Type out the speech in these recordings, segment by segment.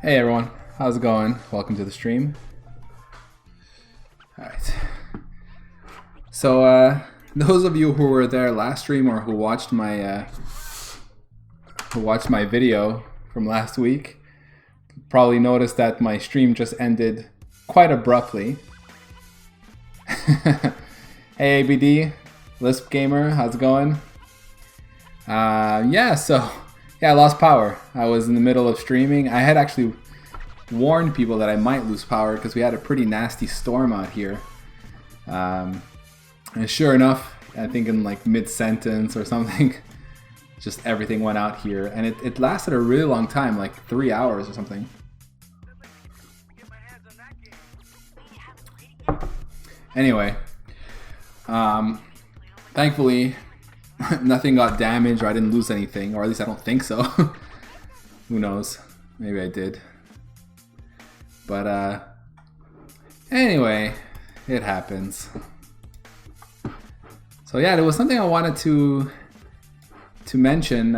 Hey everyone, how's it going? Welcome to the stream. Alright. So, those of you who were there last stream or who watched my video from last week probably noticed that my stream just ended quite abruptly. Hey ABD, Lisp Gamer, how's it going? Yeah, I lost power. I was in the middle of streaming. I had actually warned people that I might lose power because we had a pretty nasty storm out here. And sure enough, I think in like mid-sentence or something, just everything went out here. And it lasted a really long time, like 3 hours or something. Anyway, thankfully, nothing got damaged or I didn't lose anything, or at least I don't think so. Who knows? Maybe I did. But anyway, it happens. So yeah, there was something I wanted to mention.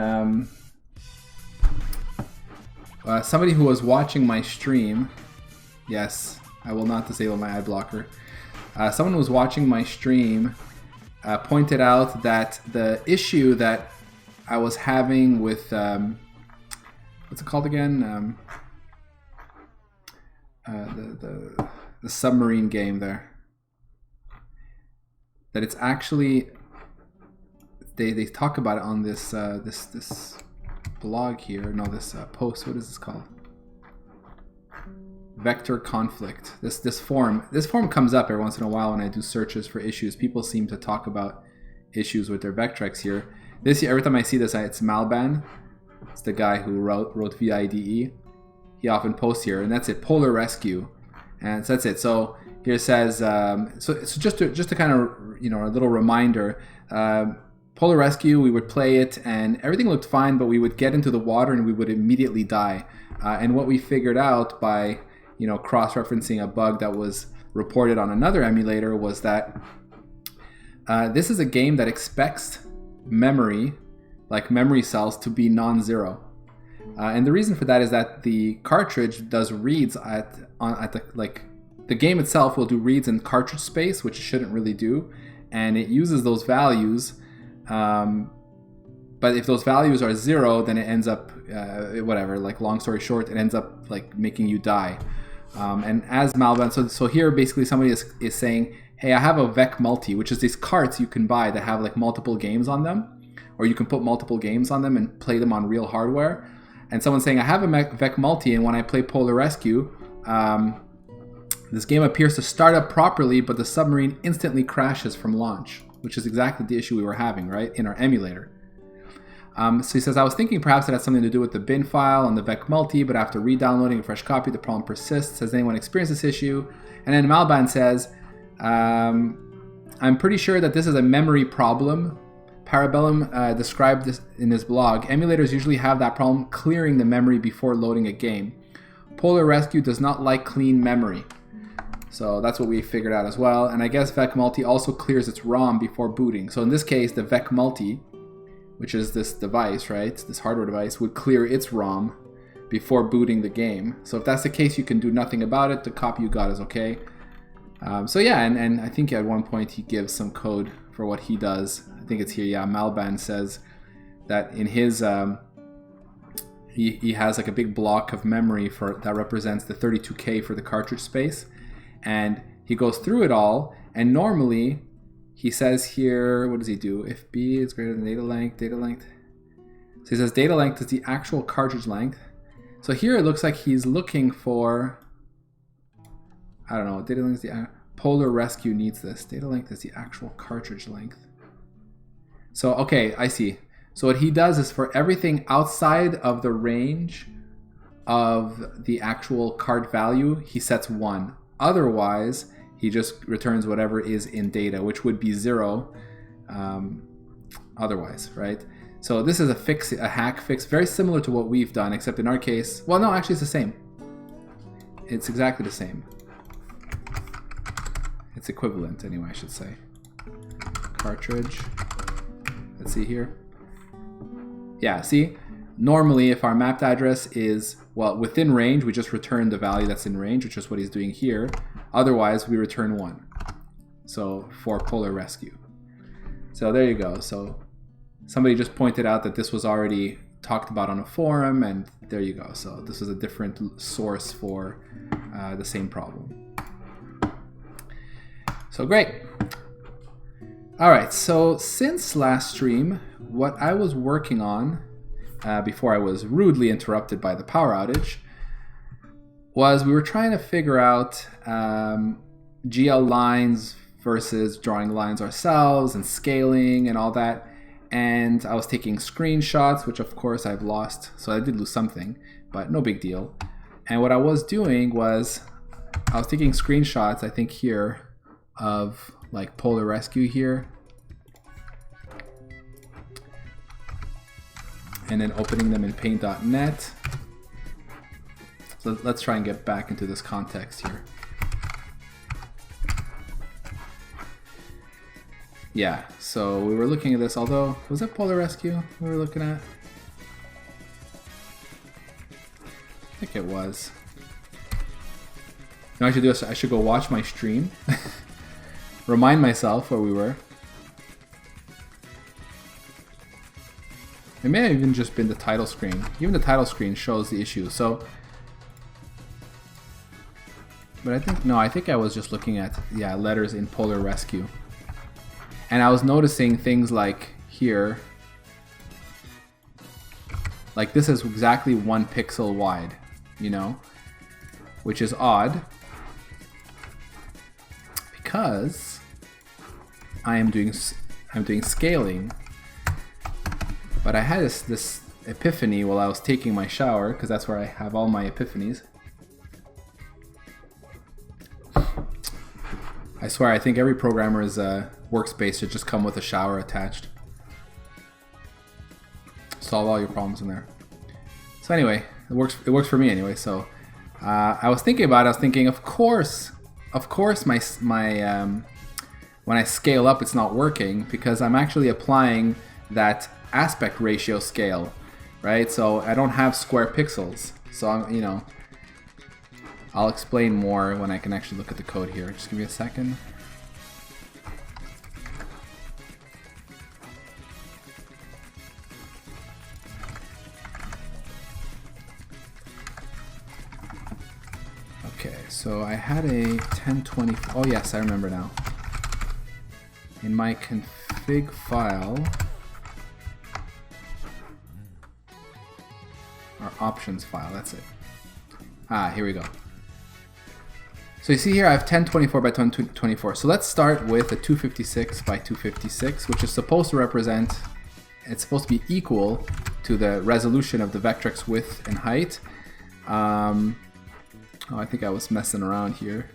Somebody who was watching my stream, yes, I will not disable my ad blocker. Someone who was watching my stream pointed out that the issue that I was having with what's it called again? The submarine game there. That it's actually they talk about it on this this blog here. No, this post. What is this called? Vector conflict. This form comes up every once in a while when I do searches for issues. People seem to talk about issues with their Vectrex here. Every time I see this, it's Malban. It's the guy who wrote VIDE. He often posts here, and that's it. Polar Rescue, and so that's it. So here it says. So just to kind of a little reminder. Polar Rescue, we would play it, and everything looked fine, but we would get into the water and we would immediately die. And what we figured out by cross-referencing a bug that was reported on another emulator was that this is a game that expects memory, like memory cells, to be non-zero. And the reason for that is that the cartridge does reads the game itself will do reads in cartridge space, which it shouldn't really do, and it uses those values. But if those values are 0, then it ends up whatever. Like, long story short, it ends up like making you die. And as Malban, so here basically somebody is saying, hey, I have a Vec Multi, which is these carts you can buy that have like multiple games on them, or you can put multiple games on them and play them on real hardware. And someone's saying, I have a Vec Multi, and when I play Polar Rescue, this game appears to start up properly, but the submarine instantly crashes from launch, which is exactly the issue we were having, right, in our emulator. So he says, I was thinking perhaps it had something to do with the bin file on the Vec Multi, but after re-downloading a fresh copy, the problem persists. Has anyone experienced this issue? And then Malban says, I'm pretty sure that this is a memory problem. Parabellum described this in his blog. Emulators usually have that problem clearing the memory before loading a game. Polar Rescue does not like clean memory. So that's what we figured out as well. And I guess Vec Multi also clears its ROM before booting. So in this case, the Vec Multi, which is this device, right? This hardware device, would clear its ROM before booting the game. So if that's the case, you can do nothing about it. The copy you got is okay. So yeah, and I think at one point he gives some code for what he does. I think it's here, yeah. Malban says that in his, he has like a big block of memory that represents the 32K for the cartridge space. And he goes through it all, and normally he says here, what does he do? If B is greater than data length. So he says data length is the actual cartridge length. So here it looks like he's looking for, I don't know, data length is the Polar Rescue needs this. Data length is the actual cartridge length. So, okay, I see. So what he does is for everything outside of the range of the actual cart value, he sets 1. Otherwise, he just returns whatever is in data, which would be 0 otherwise, right? So this is a hack fix, very similar to what we've done, except in our case, well, no, actually it's the same. It's exactly the same. It's equivalent anyway, I should say. Cartridge. Let's see here. Yeah, see? Normally, if our mapped address is Well, within range, we just return the value that's in range, which is what he's doing here. Otherwise, we return 1. So for polar rescue. So there you go. So somebody just pointed out that this was already talked about on a forum, and there you go. So this is a different source for the same problem. So great. All right, so since last stream, what I was working on before I was rudely interrupted by the power outage was we were trying to figure out GL lines versus drawing lines ourselves and scaling and all that. And I was taking screenshots, which of course I've lost. So I did lose something, but no big deal. And what I was doing was I was taking screenshots, I think here, of like Polar Rescue here. And then opening them in paint.net. So let's try and get back into this context here. Yeah, so we were looking at this, although, was it Polar Rescue we were looking at? I think it was. You know what I should do is I should go watch my stream. Remind myself where we were. It may have even just been the title screen. Even the title screen shows the issue, so... But I think, no, I think I was just looking at, yeah, letters in Polar Rescue. And I was noticing things like here, like this is exactly 1 pixel wide, you know, which is odd because I'm doing scaling. But I had this epiphany while I was taking my shower, because that's where I have all my epiphanies. I swear, I think every programmer's workspace should just come with a shower attached. Solve all your problems in there. So anyway, it works for me anyway. So I was thinking about it. I was thinking, of course, my when I scale up, it's not working because I'm actually applying that aspect ratio scale, right? So I don't have square pixels. So I'm, you know, I'll explain more when I can actually look at the code here. Just give me a second. Okay, so I had a 1020. Oh yes, I remember now. In my config file, or options file, that's it. Ah, here we go. So you see here I have 1024 by 1024. So let's start with a 256 by 256, which is supposed to represent, it's supposed to be equal to the resolution of the Vectrex width and height. Oh, I think I was messing around here.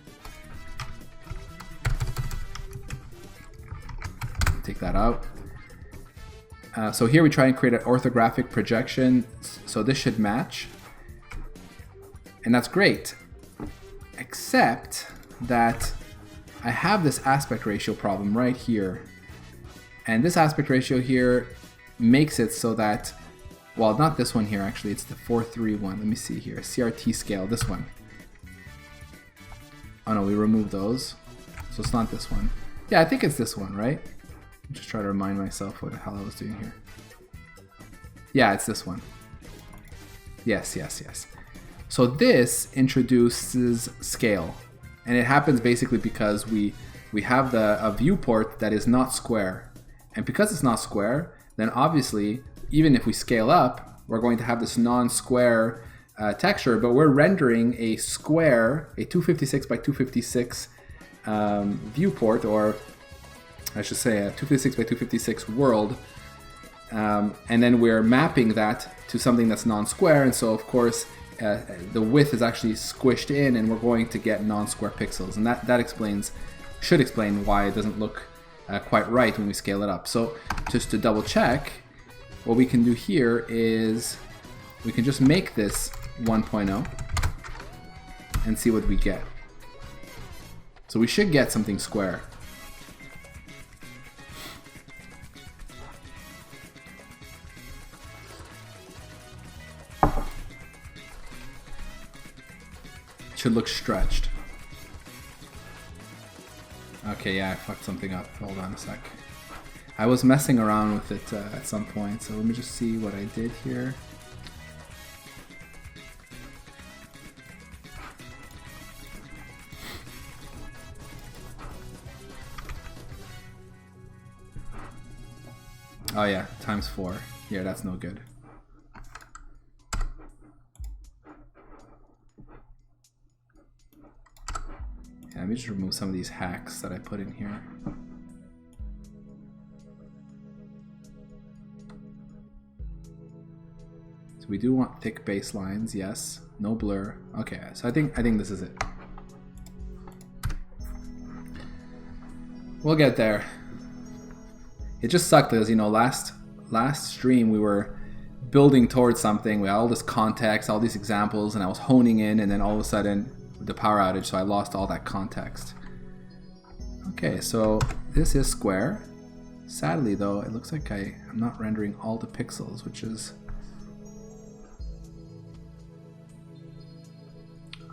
Take that out. So here we try and create an orthographic projection. So this should match. And that's great. Except that I have this aspect ratio problem right here. And this aspect ratio here makes it so that, well, not this one here actually, it's the 431. Let me see here, CRT scale, this one. Oh no, we removed those. So it's not this one. Yeah, I think it's this one, right? Just try to remind myself what the hell I was doing here. Yeah, it's this one. Yes, yes, yes. So this introduces scale. And it happens basically because we have a viewport that is not square. And because it's not square, then obviously, even if we scale up, we're going to have this non-square texture, but we're rendering a square, a 256 by 256 viewport, or I should say a 256 by 256 world, and then we're mapping that to something that's non-square, and so of course the width is actually squished in, and we're going to get non-square pixels, and that should explain why it doesn't look quite right when we scale it up. So just to double check, what we can do here is we can just make this 1.0 and see what we get. So we should get something square. should look stretched. Okay, yeah, I fucked something up. Hold on a sec. I was messing around with it at some point, so let me just see what I did here. Oh yeah, ×4. Yeah, that's no good. Yeah, let me just remove some of these hacks that I put in here. So we do want thick baselines, yes. No blur. Okay, so I think this is it. We'll get there. It just sucked because, you know, last stream we were building towards something. We had all this context, all these examples, and I was honing in, and then all of a sudden the power outage, so I lost all that context. Okay, so this is square. Sadly though, it looks like I'm not rendering all the pixels, which is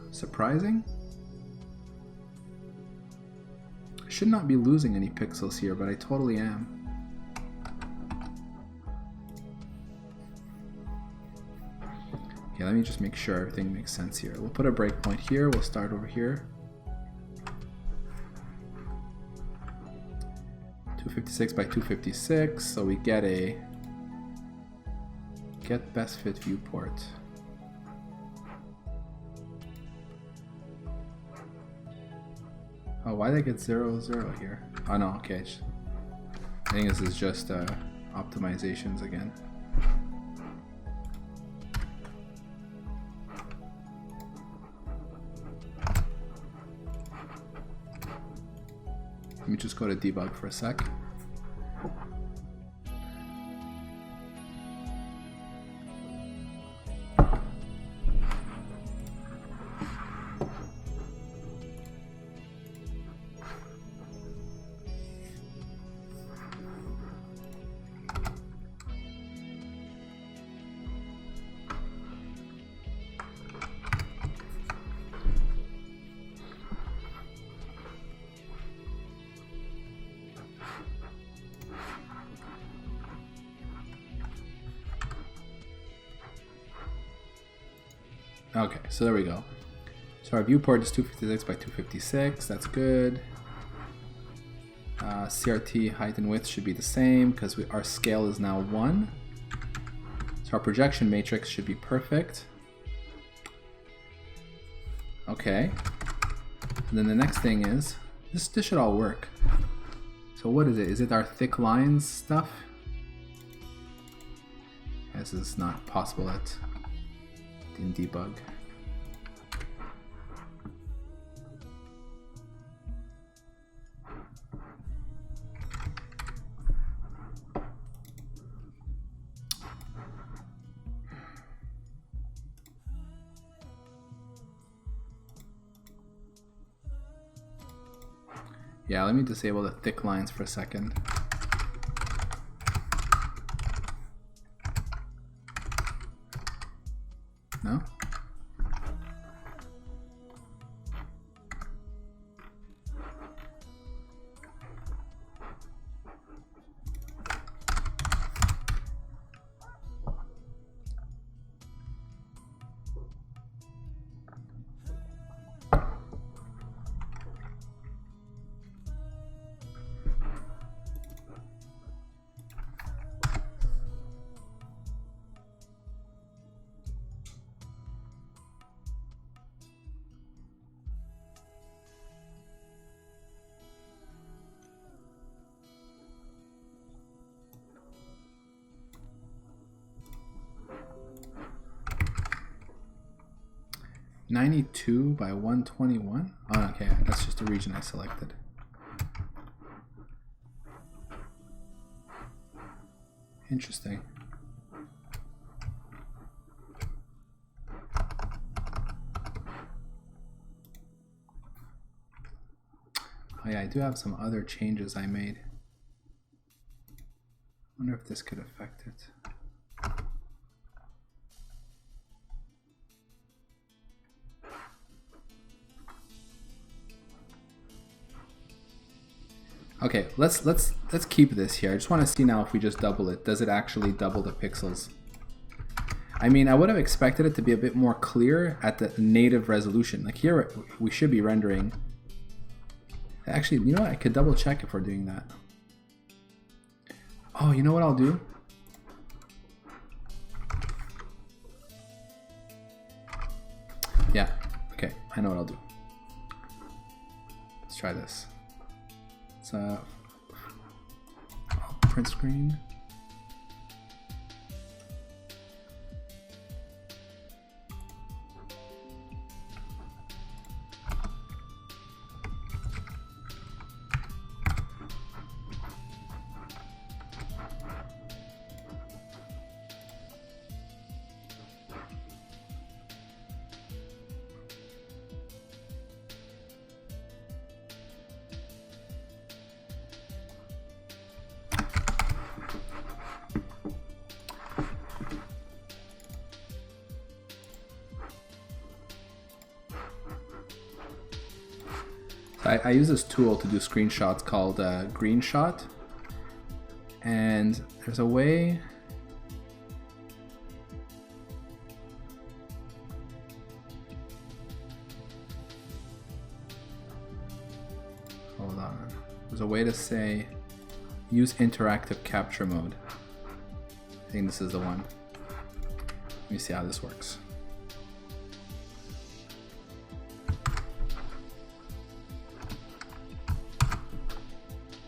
surprising. I should not be losing any pixels here, but I totally am. Okay, let me just make sure everything makes sense here. We'll put a breakpoint here. We'll start over here. 256 by 256. So we get a get best fit viewport. Oh, why did I get 0, 0 here? Oh no, okay. I think this is just optimizations again. Let me just go to debug for a sec. Okay, so there we go. So our viewport is 256 by 256. That's good. CRT height and width should be the same because our scale is now 1. So our projection matrix should be perfect. Okay. And then the next thing is, this should all work. So what is it? Is it our thick lines stuff? This is not possible in debug. Yeah, let me disable the thick lines for a second. No? (92 by 121). Oh, okay, that's just the region I selected. Interesting. Oh yeah, I do have some other changes I made. I wonder if this could affect it. Okay, let's keep this here. I just want to see now if we just double it. Does it actually double the pixels? I mean, I would have expected it to be a bit more clear at the native resolution. Like here, we should be rendering. Actually, you know what? I could double check if we're doing that. Oh, you know what I'll do? Yeah, okay, I know what I'll do. Let's try this. So, print screen. I use this tool to do screenshots called Green Shot, and there's a way. Hold on. There's a way to say use interactive capture mode. I think this is the one. Let me see how this works.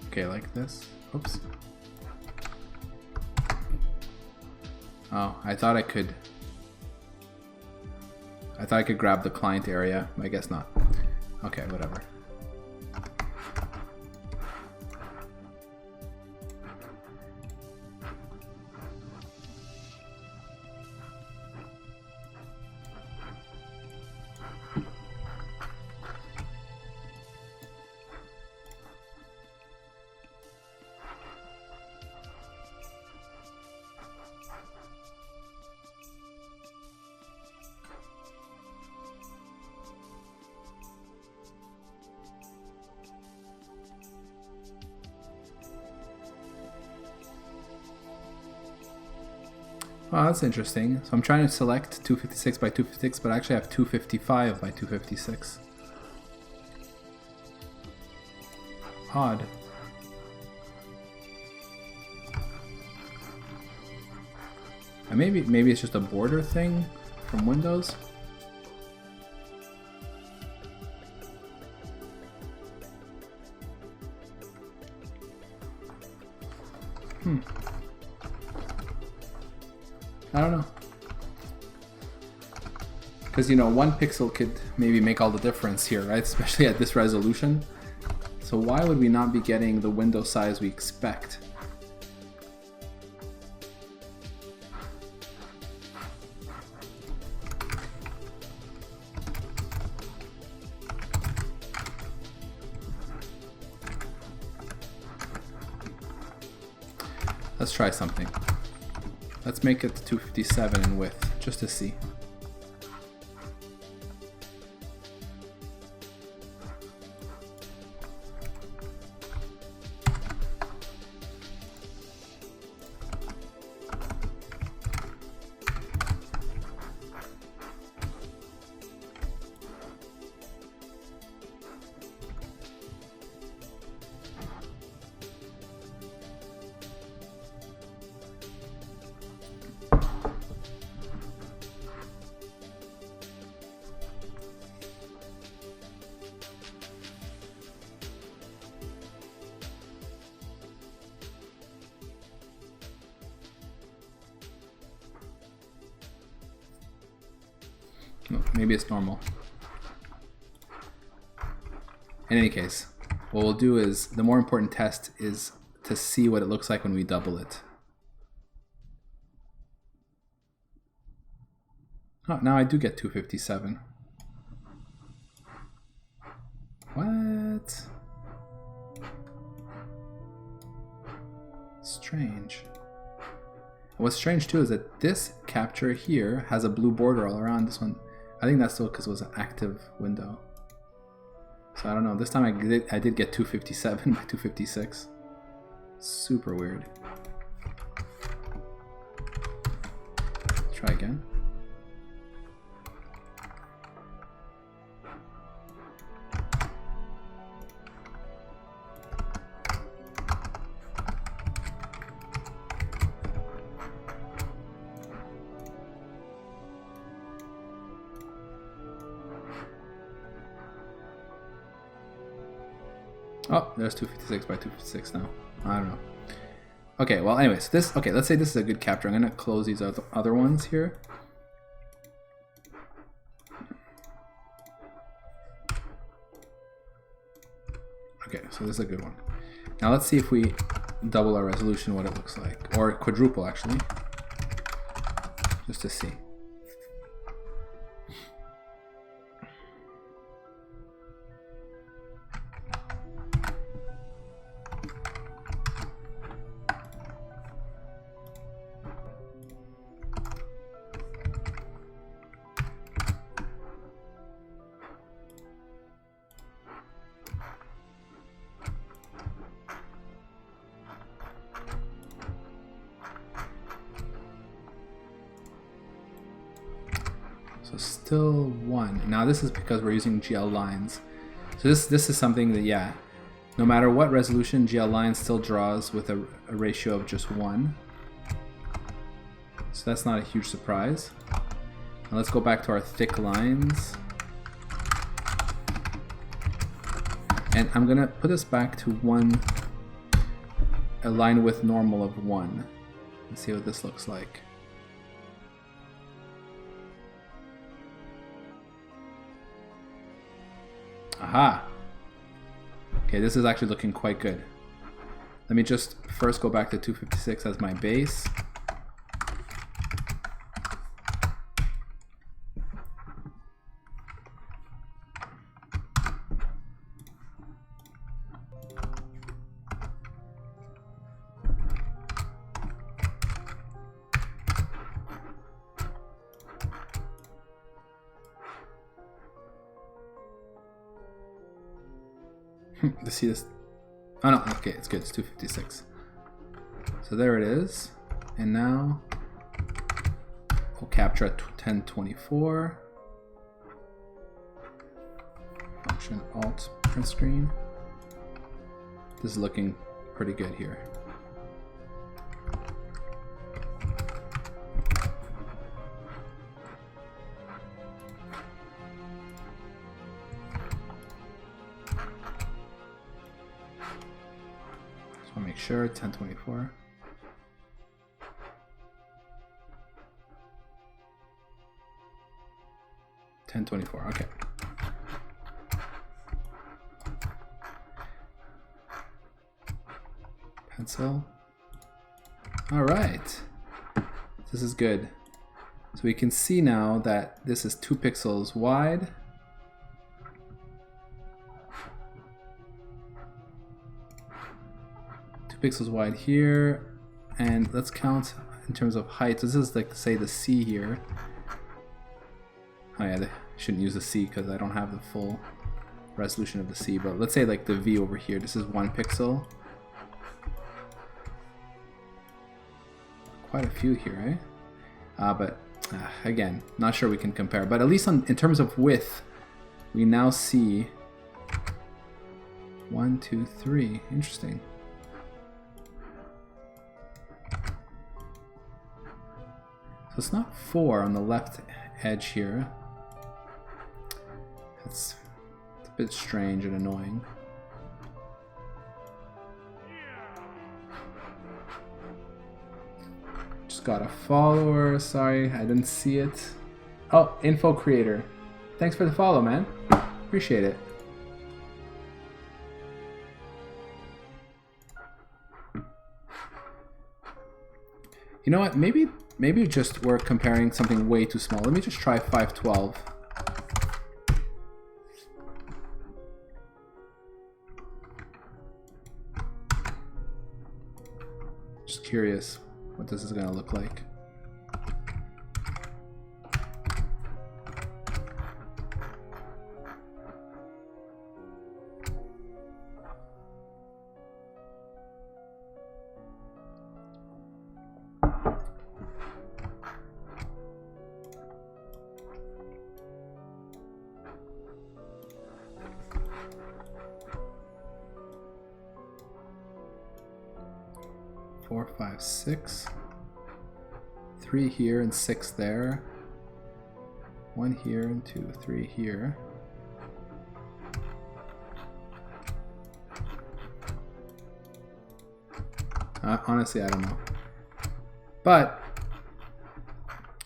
Okay, like this. Oops. Oh, I thought I could grab the client area. I guess not. Okay, whatever. Oh, that's interesting. So I'm trying to select 256 by 256, but I actually have 255 by 256. Odd. And maybe it's just a border thing from Windows. I don't know. Because, you know, 1 pixel could maybe make all the difference here, right? Especially at this resolution. So why would we not be getting the window size we expect? Let's try something. Let's make it 257 in width, just to see. Maybe it's normal. In any case, what we'll do is, the more important test is to see what it looks like when we double it. Oh, now I do get 257. What? Strange. What's strange too is that this capture here has a blue border all around this one. I think that's still because it was an active window. So I don't know. This time I did get 257 by 256. Super weird. Try again. Oh, there's 256 by 256 now. I don't know. Okay, well, anyways, this, okay, let's say this is a good capture. I'm gonna close these other ones here. Okay, so this is a good one. Now let's see if we double our resolution, what it looks like, or quadruple actually, just to see. So still 1. Now this is because we're using GL lines. So this is something that, yeah, no matter what resolution, GL line still draws with a ratio of just 1. So that's not a huge surprise. Now let's go back to our thick lines. And I'm gonna put this back to 1, a line with normal of 1. Let's see what this looks like. Aha! Okay, this is actually looking quite good. Let me just first go back to 256 as my base. To see this. Oh no, okay, it's good. It's 256. So there it is. And now we'll capture at 1024. Function Alt print screen. This is looking pretty good here. Make sure 1024. 1024. Okay. Pencil. All right. This is good. So we can see now that this is 2 pixels wide. Pixels wide here, and let's count in terms of height. So this is like, say, the C here. Oh yeah, I shouldn't use the C because I don't have the full resolution of the C, but let's say like the V over here. This is 1 pixel. Quite a few here, eh? But again, not sure we can compare. But at least in terms of width, we now see 1, 2, 3. Interesting. So it's not 4 on the left edge here. It's a bit strange and annoying. Just got a follower. Sorry, I didn't see it. Oh, info creator. Thanks for the follow, man. Appreciate it. You know what? Maybe just we're comparing something way too small. Let me just try 512. Just curious what this is going to look like. 4, 5, 6. 3 here and 6 there. 1 here and 2, 3 here. Honestly, I don't know. But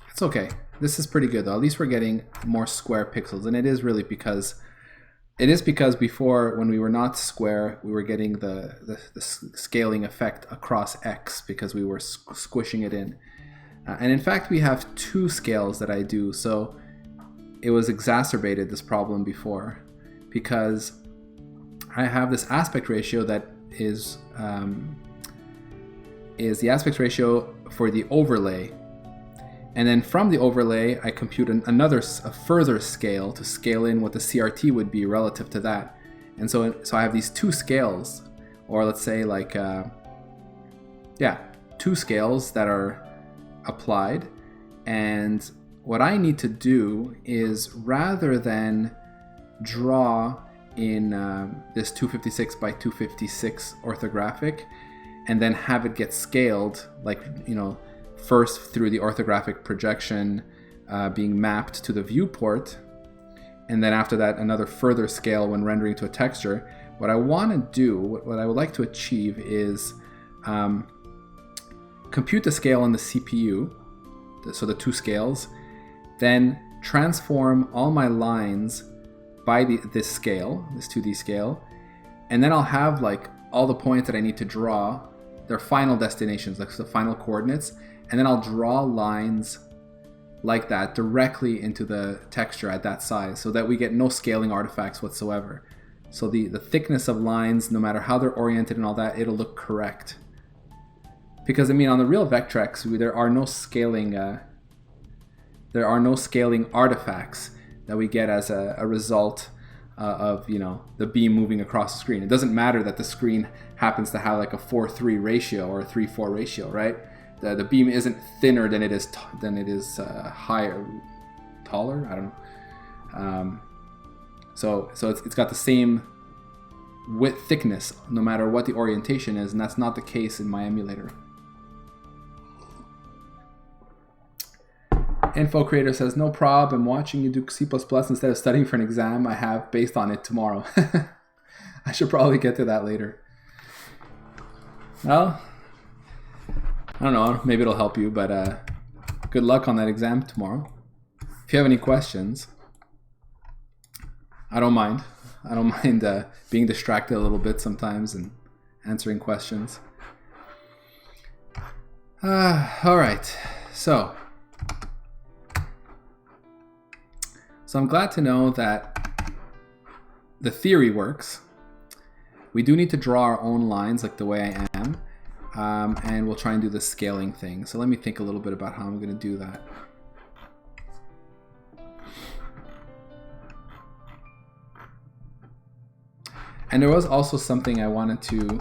it's okay. This is pretty good though. At least we're getting more square pixels, and it is really because before, when we were not square, we were getting the scaling effect across X because we were squishing it in. And in fact, we have 2 scales that I do, so it was exacerbated, this problem before, because I have this aspect ratio that is the aspect ratio for the overlay. And then from the overlay, I compute a further scale to scale in what the CRT would be relative to that. And so I have these 2 scales, or let's say like, 2 scales that are applied. And what I need to do is, rather than draw in this 256 by 256 orthographic, and then have it get scaled, like, you know, first through the orthographic projection being mapped to the viewport, and then after that another further scale when rendering to a texture. What I want to do, what I would like to achieve is compute the scale on the CPU, so the 2 scales, then transform all my lines by this scale, this 2D scale, and then I'll have like all the points that I need to draw, their final destinations, like the final coordinates, and then I'll draw lines like that directly into the texture at that size, so that we get no scaling artifacts whatsoever. So the thickness of lines, no matter how they're oriented and all that, it'll look correct. Because I mean, on the real Vectrex, there are no scaling artifacts that we get as a result of, you know, the beam moving across the screen. It doesn't matter that the screen happens to have like a 4:3 ratio or a 3:4 ratio, right? The beam isn't thinner than it is higher, taller. I don't know. So it's got the same width thickness no matter what the orientation is, and that's not the case in my emulator. Info Creator says, no prob, I'm watching you do C++ instead of studying for an exam I have based on it tomorrow. I should probably get to that later. Well, I don't know, maybe it'll help you, but good luck on that exam tomorrow. If you have any questions, I don't mind. I don't mind being distracted a little bit sometimes and answering questions. All right, so I'm glad to know that the theory works. We do need to draw our own lines like the way I am, and we'll try and do the scaling thing. So let me think a little bit about how I'm going to do that. And there was also something I wanted to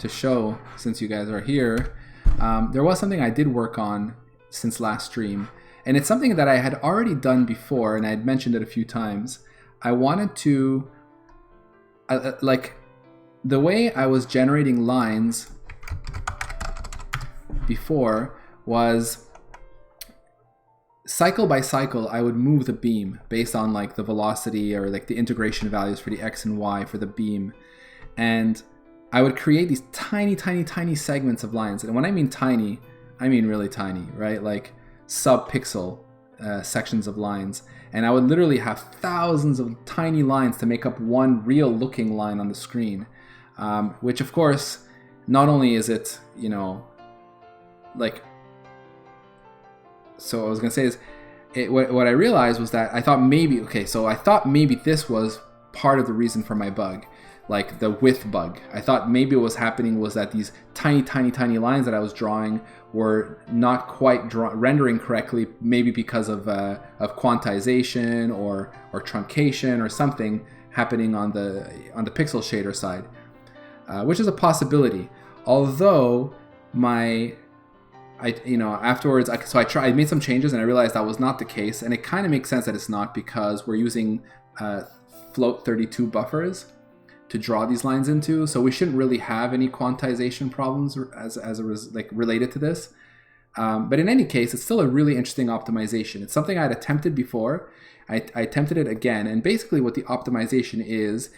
show, since you guys are here. There was something I did work on since last stream, and it's something that I had already done before, and I had mentioned it a few times. I wanted to, like, the way I was generating lines before was cycle by cycle, I would move the beam based on like the velocity or like the integration values for the X and Y for the beam. And I would create these tiny, tiny, tiny segments of lines. And when I mean tiny, I mean really tiny, right? Like sub-pixel sections of lines. And I would literally have thousands of tiny lines to make up one real looking line on the screen. Which of course, not only is it, you know, like, so what I was gonna say is, what I realized was that I thought maybe, this was part of the reason for my bug, like the width bug. I thought maybe what was happening was that these tiny, tiny, tiny lines that I was drawing were not quite rendering correctly, maybe because of quantization or truncation or something happening on the pixel shader side, which is a possibility. Although afterwards, I made some changes and I realized that was not the case, and it kind of makes sense that it's not, because we're using float 32 buffers to draw these lines into, so we shouldn't really have any quantization problems related to this. But in any case, it's still a really interesting optimization. It's something I'd attempted before. I attempted it again, and basically what the optimization is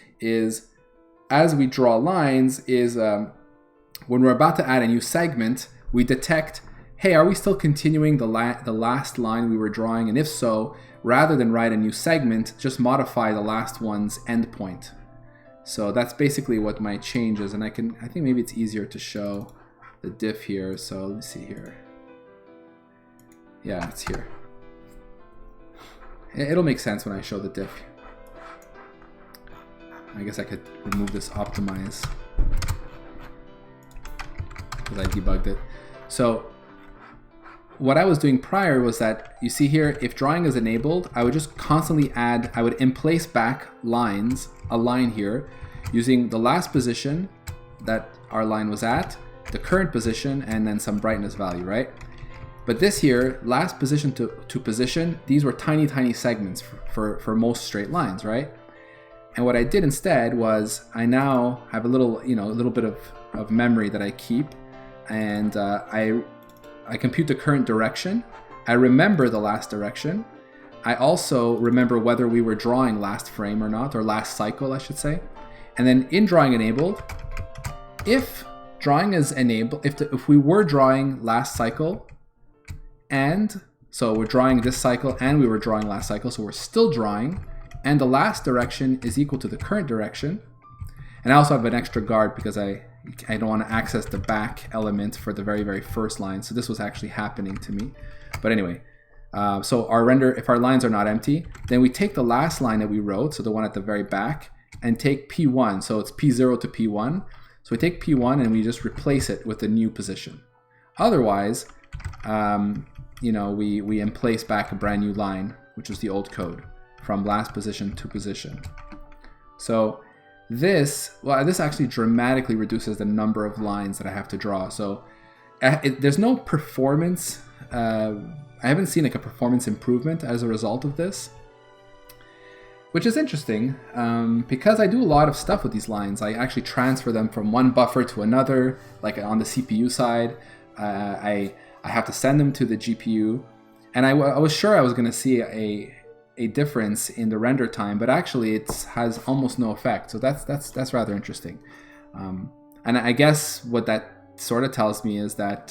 as we draw lines is when we're about to add a new segment, we detect, hey, are we still continuing the last line we were drawing? And if so, rather than write a new segment, just modify the last one's endpoint. So that's basically what my change is, and I think maybe it's easier to show the diff here. So let's see here. Yeah, it's here. It'll make sense when I show the diff. I guess I could remove this optimize because I debugged it. So what I was doing prior was that, you see here, if drawing is enabled, I would just constantly add, I would emplace back lines, a line here, using the last position that our line was at, the current position, and then some brightness value, right? But this here, last position to position, these were tiny, tiny segments for most straight lines, right? And what I did instead was, I now have a little, a little bit of memory that I keep, and I compute the current direction. I remember the last direction. I also remember whether we were drawing last frame or not, or last cycle, I should say. And then in drawing enabled, if drawing is enabled, if we were drawing last cycle, and so we're drawing this cycle and we were drawing last cycle, so we're still drawing, and the last direction is equal to the current direction. And I also have an extra guard because I don't want to access the back element for the very, very first line. So this was actually happening to me. But anyway, so our render, if our lines are not empty, then we take the last line that we wrote, so the one at the very back, and take P1. So it's P0 to P1. So we take P1 and we just replace it with the new position. Otherwise, we emplace back a brand new line, which is the old code, from last position to position. So this actually dramatically reduces the number of lines that I have to draw. So there's no performance, I haven't seen like a performance improvement as a result of this, which is interesting because I do a lot of stuff with these lines. I actually transfer them from one buffer to another, like on the CPU side. I have to send them to the GPU, and I was sure I was going to see a difference in the render time, but actually it has almost no effect. So that's rather interesting. And I guess what that sort of tells me is that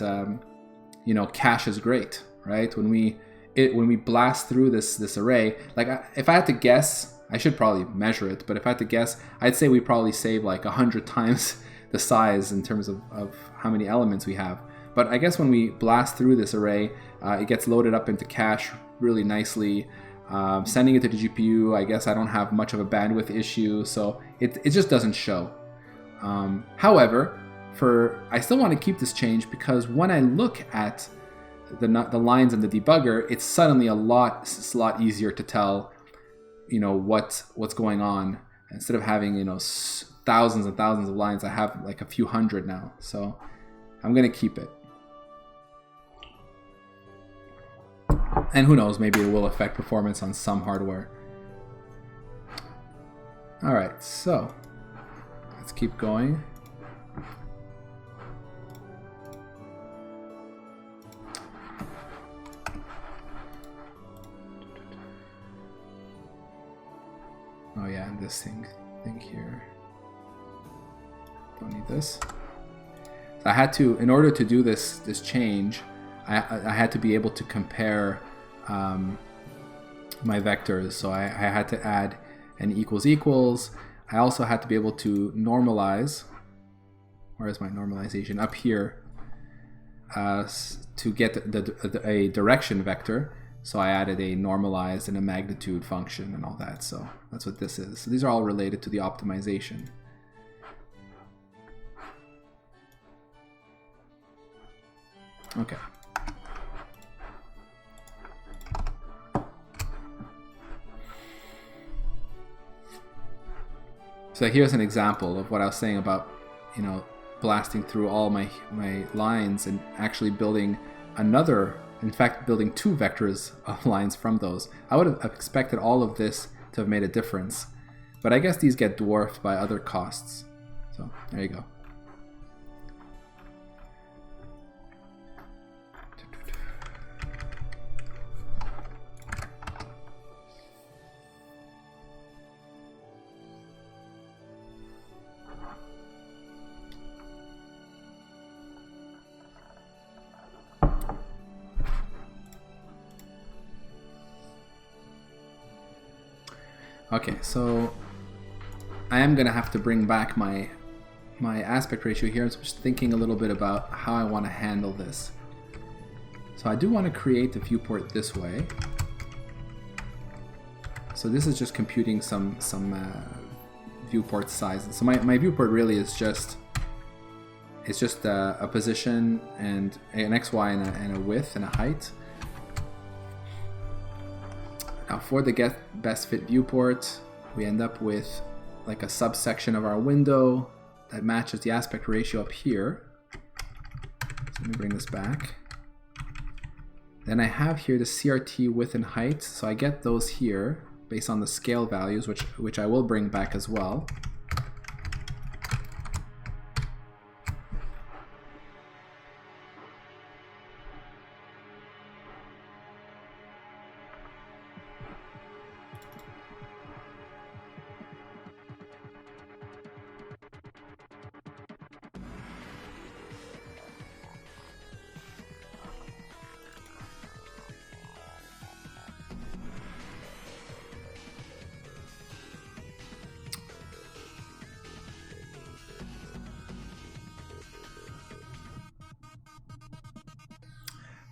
cache is great, right? When we blast through this array, like if I had to guess, I should probably measure it, but if I had to guess, I'd say we probably save like 100 times the size in terms of how many elements we have. But I guess when we blast through this array, it gets loaded up into cache really nicely. Sending it to the GPU, I guess I don't have much of a bandwidth issue, so it just doesn't show. However, I still want to keep this change because when I look at the lines in the debugger, it's suddenly a lot easier to tell, what's going on. Instead of having thousands and thousands of lines, I have like a few hundred now. So I'm gonna keep it. And who knows, maybe it will affect performance on some hardware. All right, so let's keep going. Oh yeah, and this thing here. Don't need this. So I had to, in order to do this change, I had to be able to compare my vectors. So I had to add an equals equals. I also had to be able to normalize. Where is my normalization? Up here, to get a direction vector. So I added a normalized and a magnitude function and all that. So that's what this is. So these are all related to the optimization. Okay. So here's an example of what I was saying about, blasting through all my lines and actually building building two vectors of lines from those. I would have expected all of this to have made a difference, But I guess these get dwarfed by other costs. So there you go. Okay, so I am gonna have to bring back my aspect ratio here. I was just thinking a little bit about how I want to handle this. So I do want to create the viewport this way. So this is just computing some viewport sizes. So my viewport really is just a position and an XY and a width and a height. Now for the get best fit viewport, we end up with like a subsection of our window that matches the aspect ratio up here. So let me bring this back. Then I have here the CRT width and height, so I get those here based on the scale values, which I will bring back as well.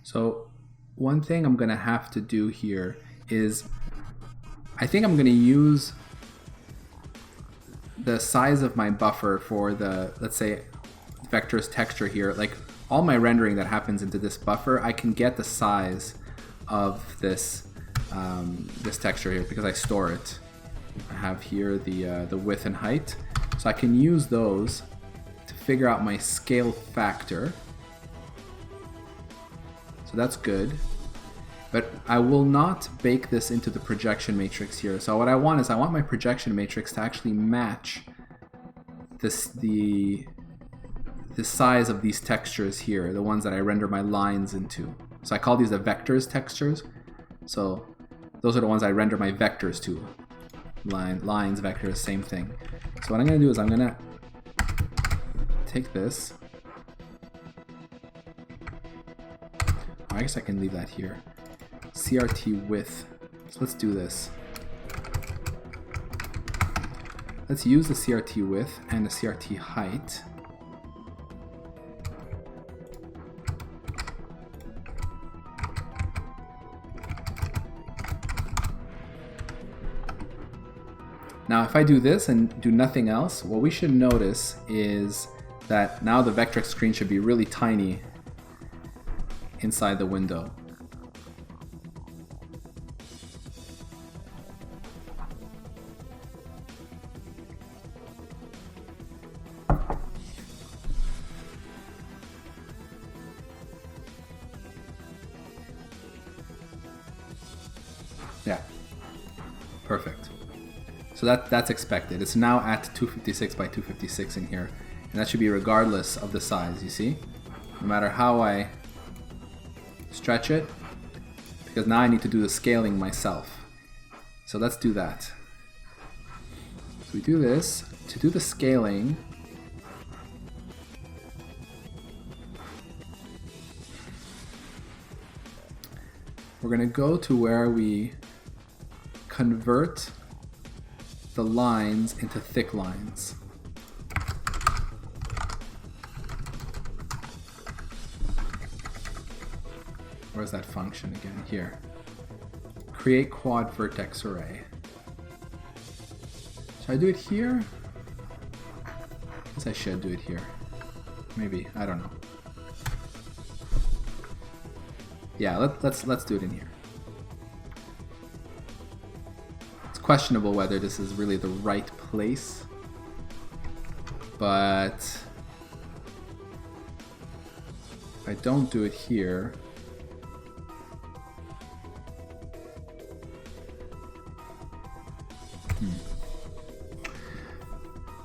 So one thing I'm gonna have to do here is, I think I'm gonna use the size of my buffer for the, let's say, vector's texture here. Like all my rendering that happens into this buffer, I can get the size of this this texture here because I store it. I have here the width and height, so I can use those to figure out my scale factor. So that's good, but I will not bake this into the projection matrix here. So what I want is I want my projection matrix to actually match this the size of these textures here, the ones that I render my lines into. So I call these the vectors textures. So those are the ones I render my vectors to. Lines, vectors, same thing. So what I'm going to do is I'm going to take this. I guess I can leave that here. CRT width. So let's do this. Let's use the CRT width and the CRT height. Now if I do this and do nothing else, what we should notice is that now the Vectrex screen should be really tiny inside the window. Yeah, perfect. So that's expected. It's now at 256 by 256 in here, and that should be regardless of the size, you see? No matter how I stretch it, because now I need to do the scaling myself. So let's do that. So we do this. To do the scaling, we're going to go to where we convert the lines into thick lines. Where's that function again? Here. Create quad vertex array. Should I do it here? I guess I should do it here. Maybe, I don't know. Yeah, let's do it in here. It's questionable whether this is really the right place, but if I don't do it here,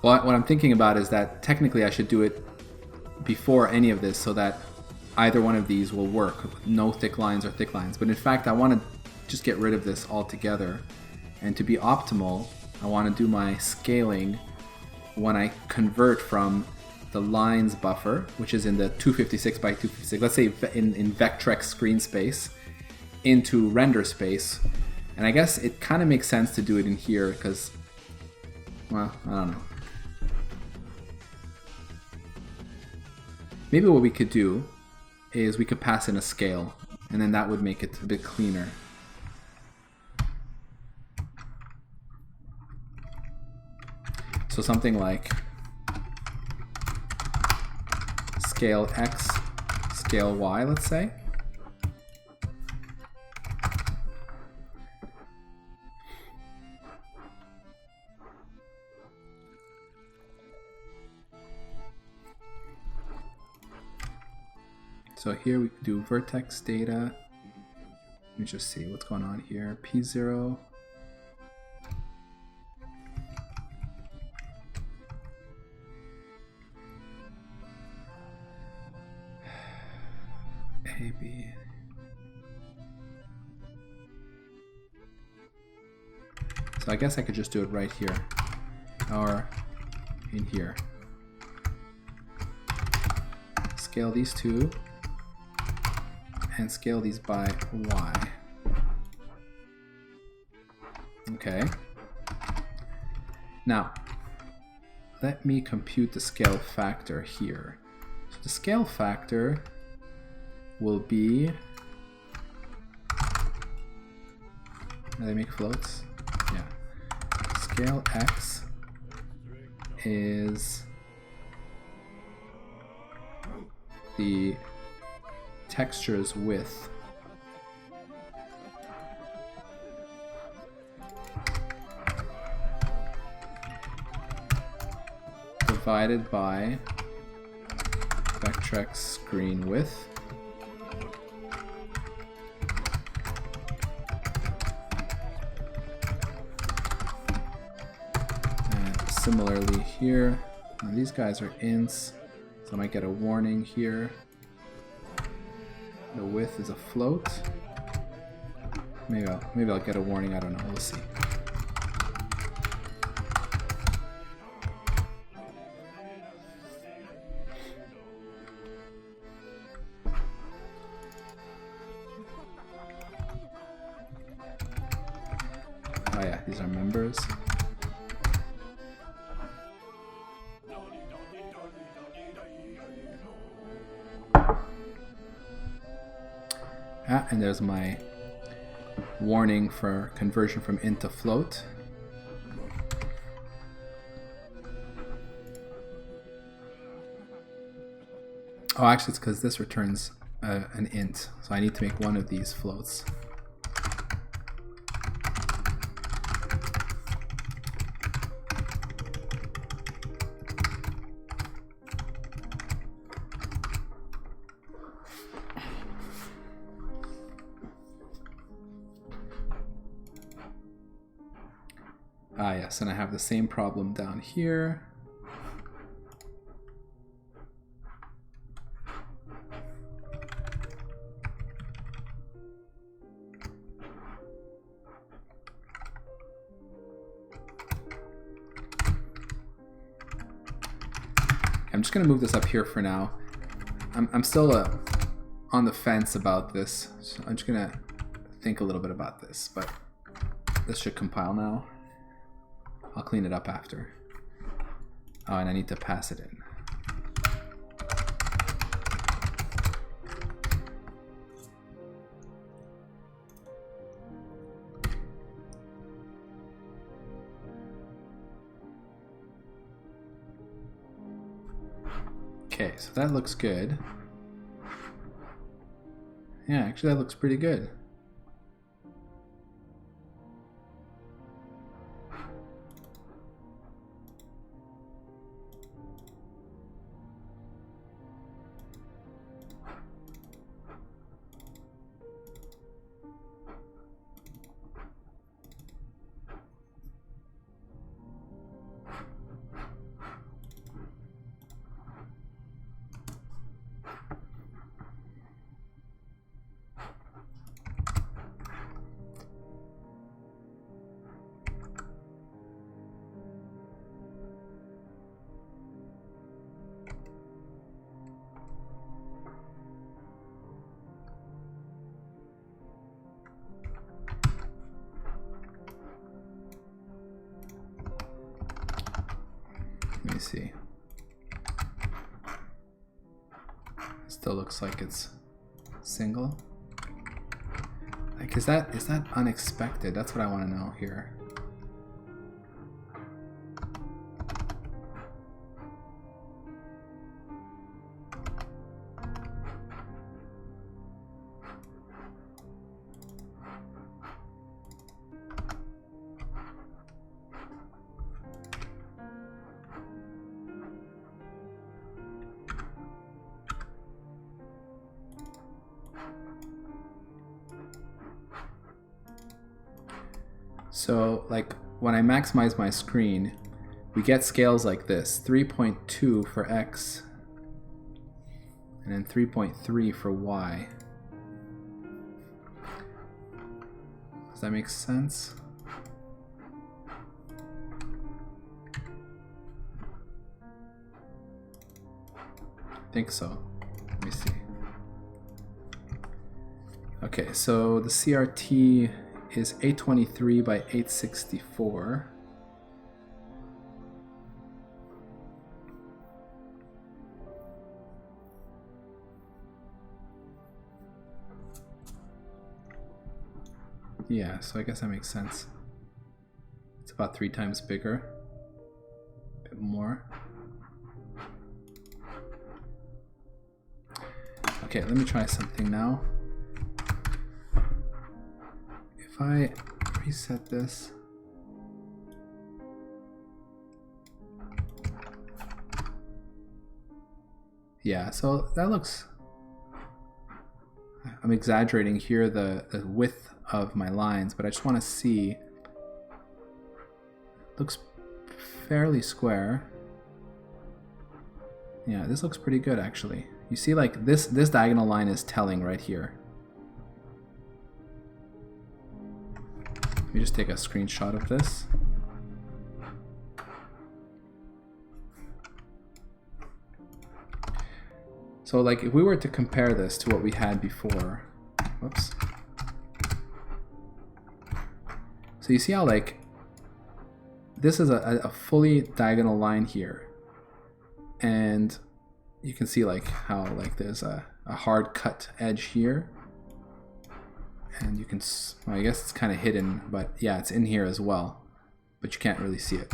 Well, what I'm thinking about is that technically I should do it before any of this so that either one of these will work. No thick lines or thick lines. But in fact, I want to just get rid of this altogether. And to be optimal, I want to do my scaling when I convert from the lines buffer, which is in the 256 by 256, let's say in Vectrex screen space, into render space. And I guess it kind of makes sense to do it in here because, well, I don't know. Maybe what we could do is we could pass in a scale, and then that would make it a bit cleaner. So something like scale X, scale Y, let's say. So here we can do vertex data. Let me just see what's going on here. P0. AB. So I guess I could just do it right here or in here. Scale these two and scale these by Y. Okay. Now, let me compute the scale factor here. So the scale factor will be, do they make floats? Yeah. Scale X is the texture's width divided by Vectrex screen width and similarly here. Now these guys are ints, so I might get a warning here. The width is a float. Maybe I'll get a warning. I don't know. We'll see. Oh yeah, these are members. And there's my warning for conversion from int to float. Oh, actually it's because this returns an int, so I need to make one of these floats. Ah yes, and I have the same problem down here. I'm just going to move this up here for now. I'm still on the fence about this, so I'm just going to think a little bit about this, but this should compile now. I'll clean it up after. Oh, and I need to pass it in. Okay, so that looks good. Yeah, actually that looks pretty good. me see. Still looks like it's single. Like, is that unexpected? That's what I want to know here. So, like, when I maximize my screen, we get scales like this, 3.2 for X, and then 3.3 for Y. Does that make sense? I think so. Let me see. Okay, so the CRT is 823 by 864. Yeah, so I guess that makes sense. It's about 3 times bigger. A bit more. Okay, let me try something now. If I reset this, yeah, so that looks, I'm exaggerating here the width of my lines, but I just want to see, looks fairly square. Yeah, this looks pretty good actually. You see, like, this diagonal line is telling right here. Let me just take a screenshot of this. So, like, if we were to compare this to what we had before, whoops. So you see how, like, this is a fully diagonal line here, and you can see, like, how, like, there's a hard cut edge here. And you can, well, I guess it's kind of hidden, but yeah, it's in here as well, but you can't really see it.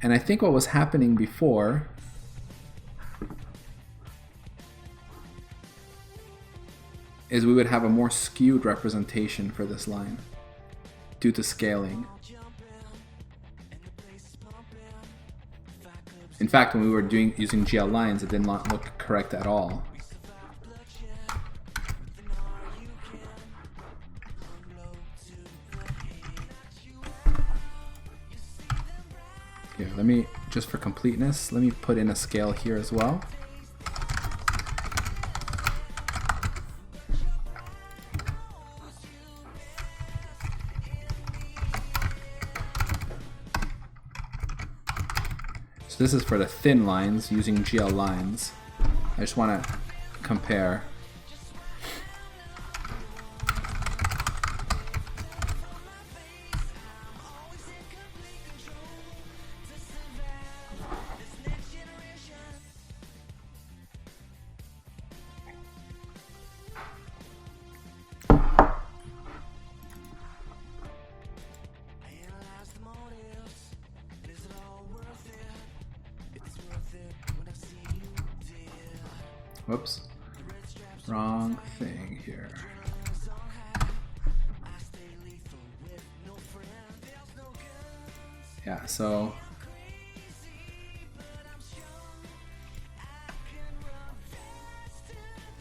And I think what was happening before is we would have a more skewed representation for this line due to scaling. In fact, when we were using GL lines, it did not look correct at all. Here, let me, just for completeness, let me put in a scale here as well. So this is for the thin lines using GL lines. I just want to compare. Whoops, wrong thing here. Yeah, so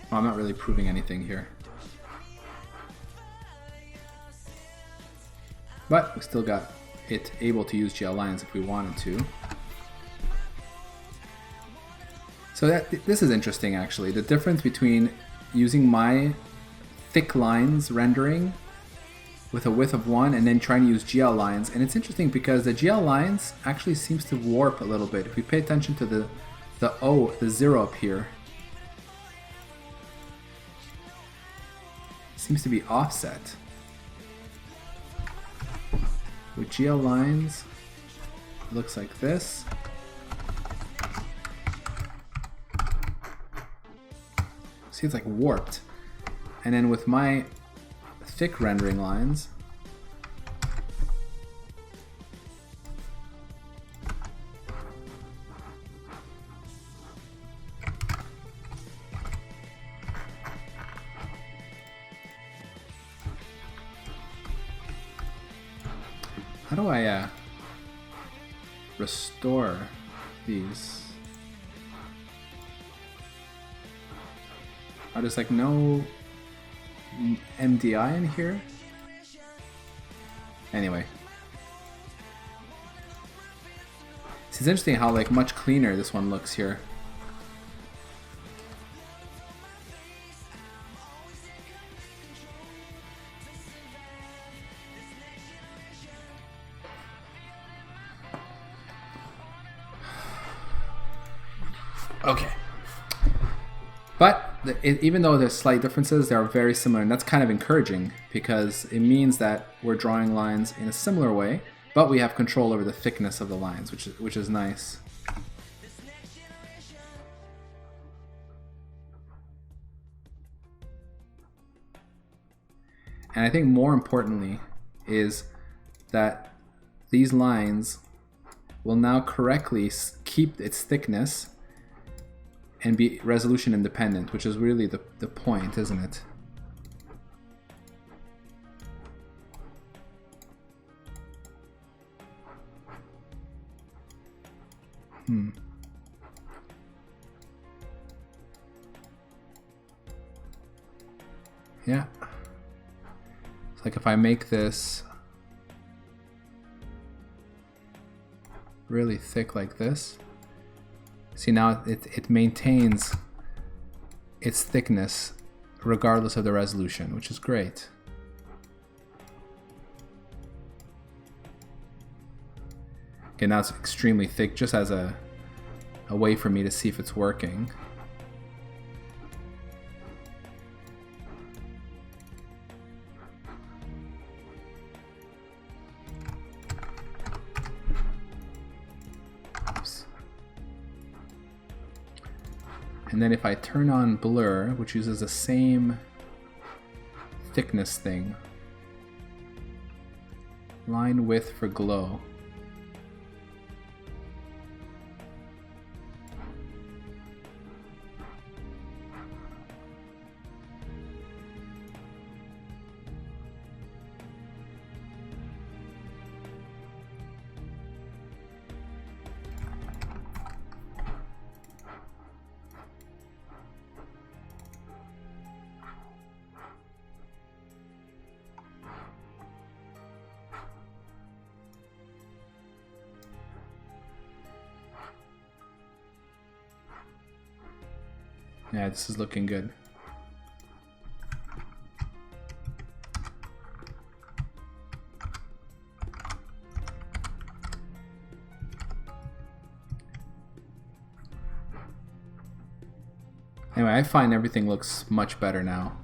well, I'm not really proving anything here, but we still got it able to use GL lines if we wanted to. So this is interesting actually, the difference between using my thick lines rendering with a width of 1 and then trying to use GL lines. And it's interesting because the GL lines actually seems to warp a little bit. If we pay attention to the the 0 up here, it seems to be offset. With GL lines, looks like this. See, it's like warped. And then with my thick rendering lines, how do I restore these? Oh, there's like no MDI in here? Anyway. It's interesting how like much cleaner this one looks here. Okay. But even though there's slight differences, they are very similar, and that's kind of encouraging because it means that we're drawing lines in a similar way, but we have control over the thickness of the lines, which is nice. And I think more importantly is that these lines will now correctly keep its thickness and be resolution independent, which is really the point, isn't it? Yeah. It's like if I make this really thick like this, see now it maintains its thickness regardless of the resolution, which is great. Okay, now it's extremely thick just as a way for me to see if it's working. And then if I turn on blur, which uses the same thickness thing, line width for glow. Yeah, this is looking good. Anyway, I find everything looks much better now.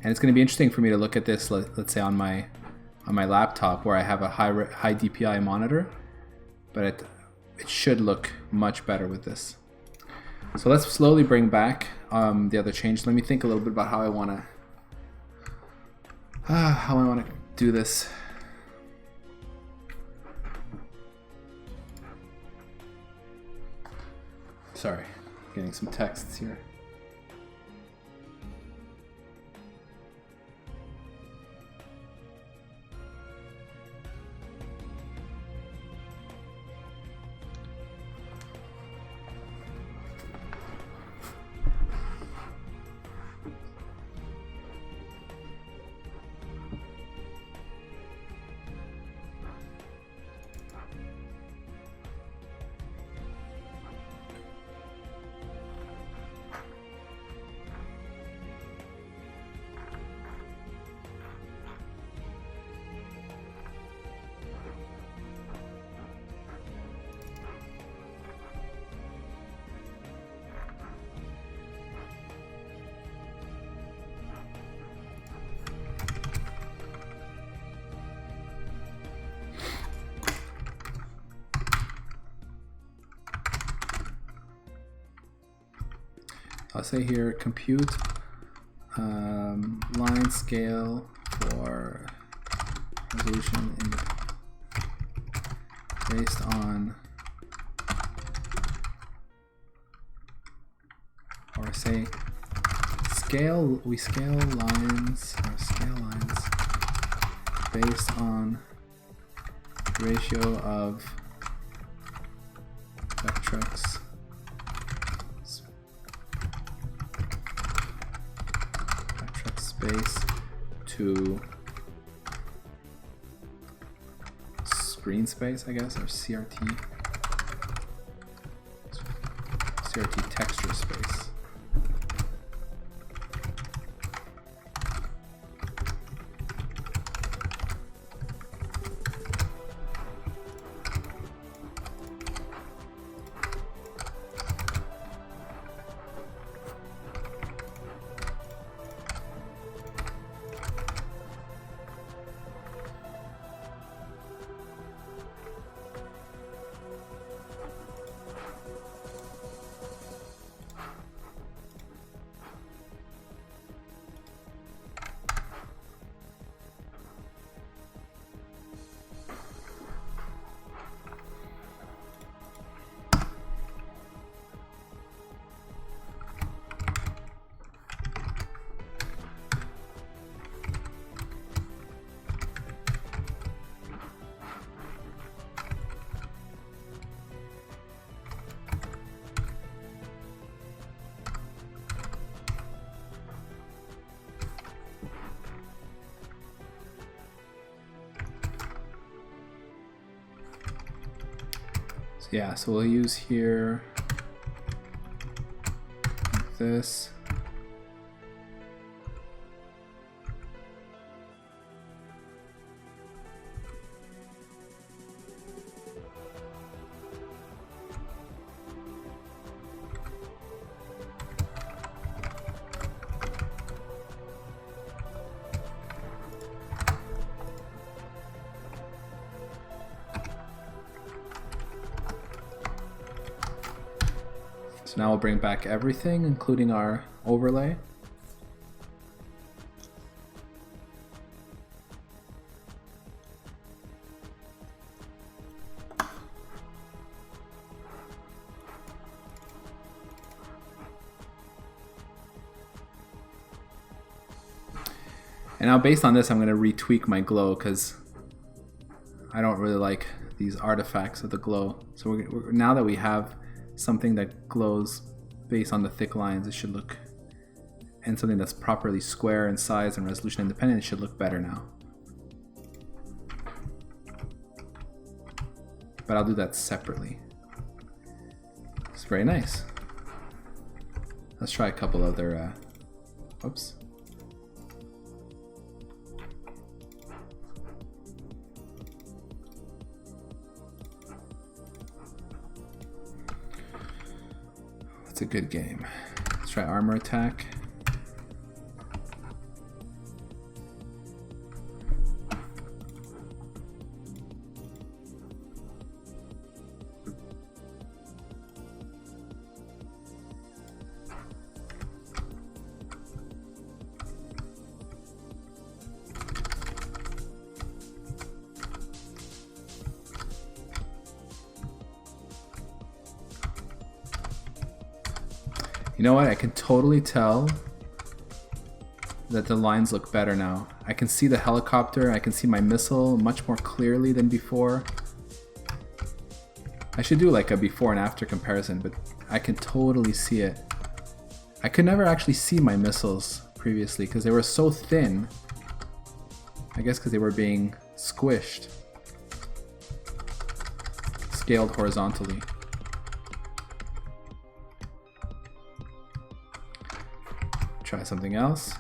And it's going to be interesting for me to look at this, let's say on my laptop where I have a high DPI monitor, but it should look much better with this. So let's slowly bring back the other changes. Let me think a little bit about how I want to do this. Sorry, getting some texts here. say here compute line scale for resolution based on, or say scale, we scale lines based on ratio of Vectrex space to screen space, I guess, or CRT texture space. Yeah, so we'll use here like this. So now we'll bring back everything, including our overlay. And now based on this, I'm going to retweak my glow because I don't really like these artifacts of the glow. So now that we have something that glows based on the thick lines, it should look, and something that's properly square in size and resolution independent, it should look better now. But I'll do that separately. It's very nice. Let's try a couple other, oops. It's a good game. Let's try armor attack. You know what? I can totally tell that the lines look better now. I can see the helicopter, I can see my missile much more clearly than before. I should do like a before and after comparison, but I can totally see it. I could never actually see my missiles previously because they were so thin. I guess because they were being squished, scaled horizontally. Try something else.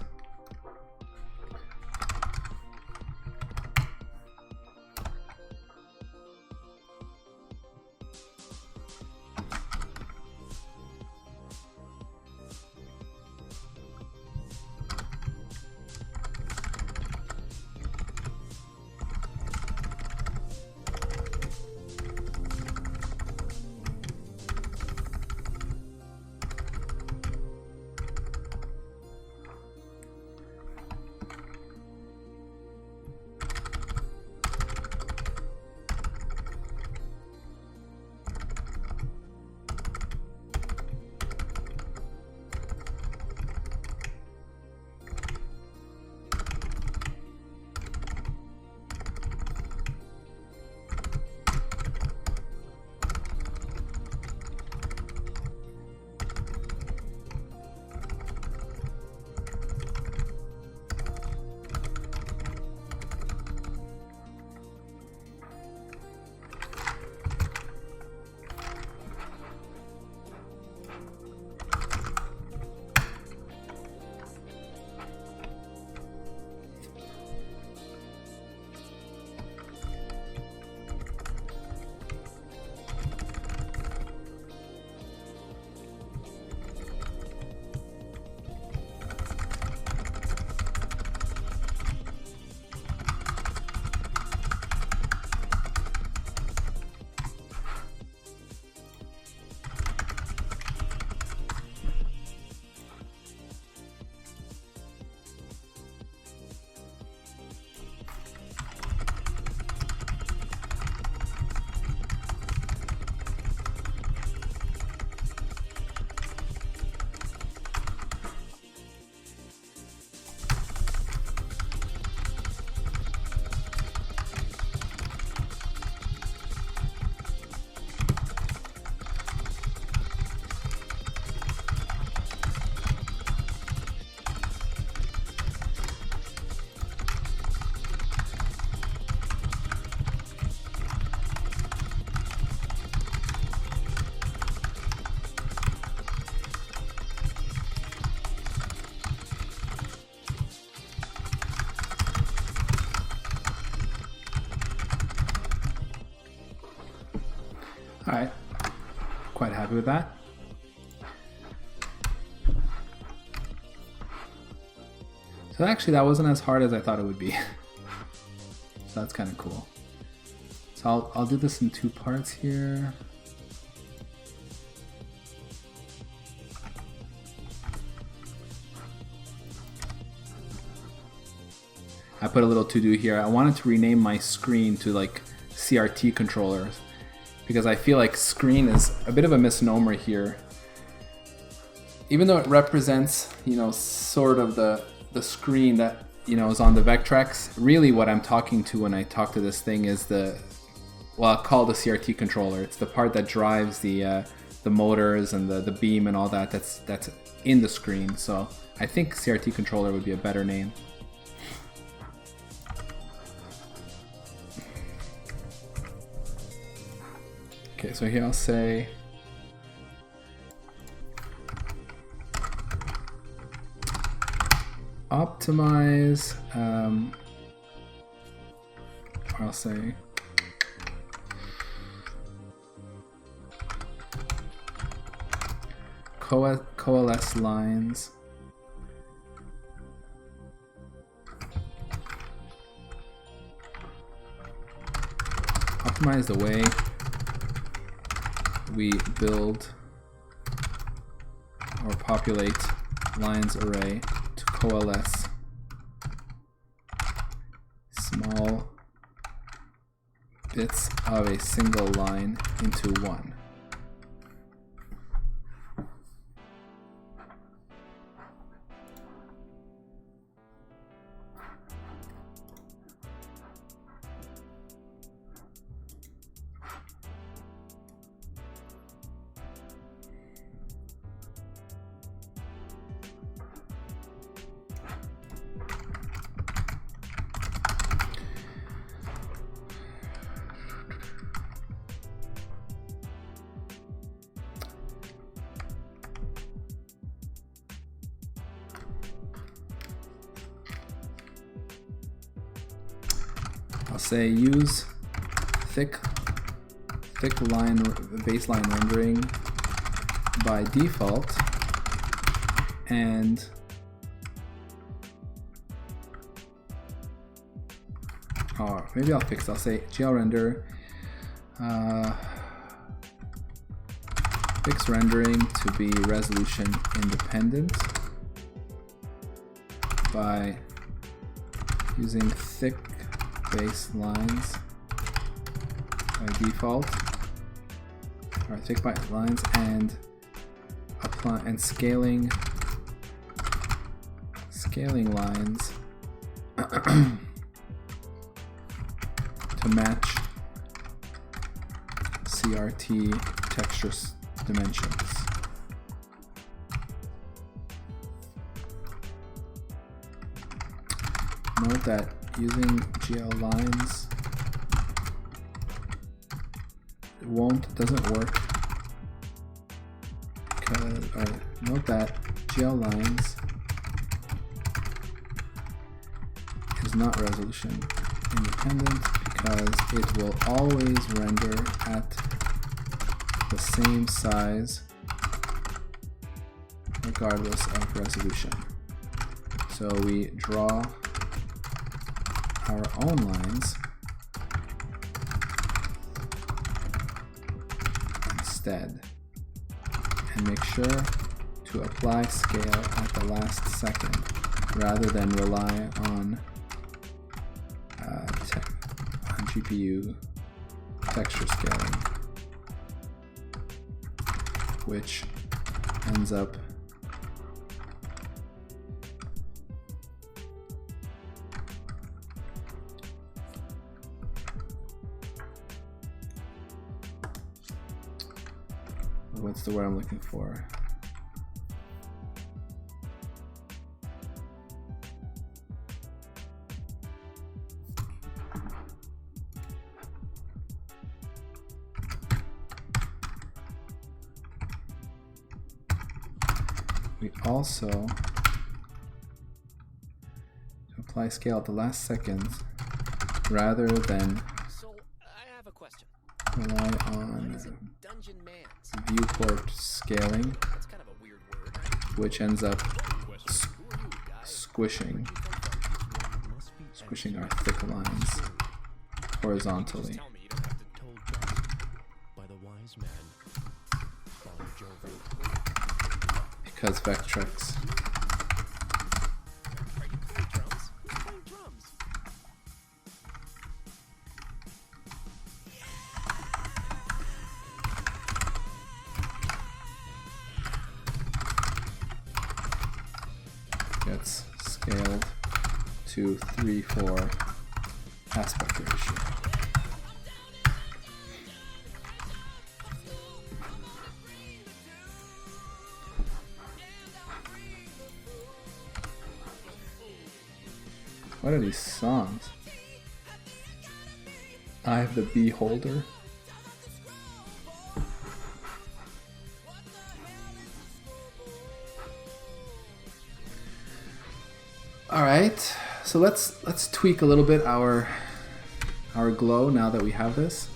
Alright, quite happy with that. So actually that wasn't as hard as I thought it would be. So that's kind of cool. So I'll do this in 2 parts here. I put a little to-do here. I wanted to rename my screen to like CRT controllers because I feel like screen is a bit of a misnomer here. Even though it represents, you know, sort of the screen that, you know, is on the Vectrex, really what I'm talking to when I talk to this thing is the, well, I'll call the CRT controller. It's the part that drives the motors and the beam and all that that's in the screen. So I think CRT controller would be a better name. Okay, so here I'll say optimize, or I'll say coalesce lines optimize the way we build or populate lines array to coalesce small bits of a single line into one. I'll say use thick line baseline rendering by default, and maybe I'll fix. I'll say GL render fix rendering to be resolution independent by using thick baselines by default, or thick lines, and apply and scaling lines to match CRT texture dimensions. Note that using GL lines doesn't work because, note that GL lines is not resolution independent because it will always render at the same size regardless of resolution. So we draw our own lines instead and make sure to apply scale at the last second rather than rely on GPU texture scaling, which ends up what's the word I'm looking for? We also apply scale at the last seconds rather than. So I have a question. rely on viewport scaling, which ends up squishing our thick lines horizontally. Because Vectrex. Gets scaled to 3:4 aspect ratio. What are these songs? I have the Beholder. All right, so let's tweak a little bit our glow now that we have this.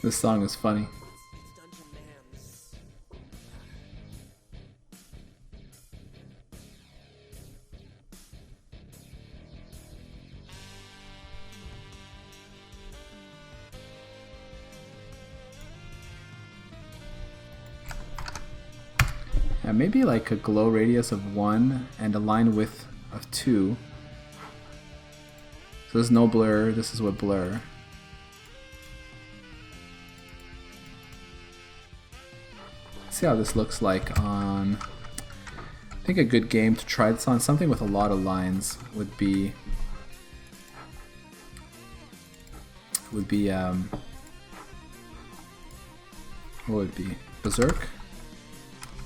This song is funny. Yeah, maybe like a glow radius of 1 and a line width of 2. So there's no blur, this is what blur. See how this looks like on, I think a good game to try this on, something with a lot of lines would be what would it be? Berserk?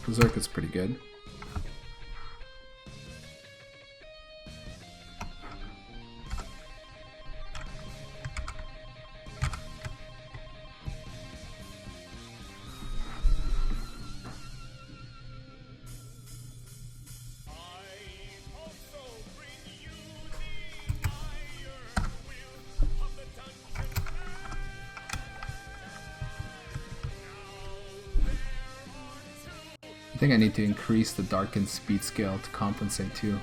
Berserk is pretty good. I think I need to increase the darken speed scale to compensate too.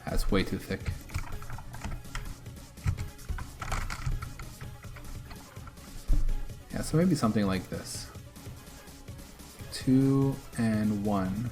That's way too thick. Yeah, so maybe something like this. 2 and 1.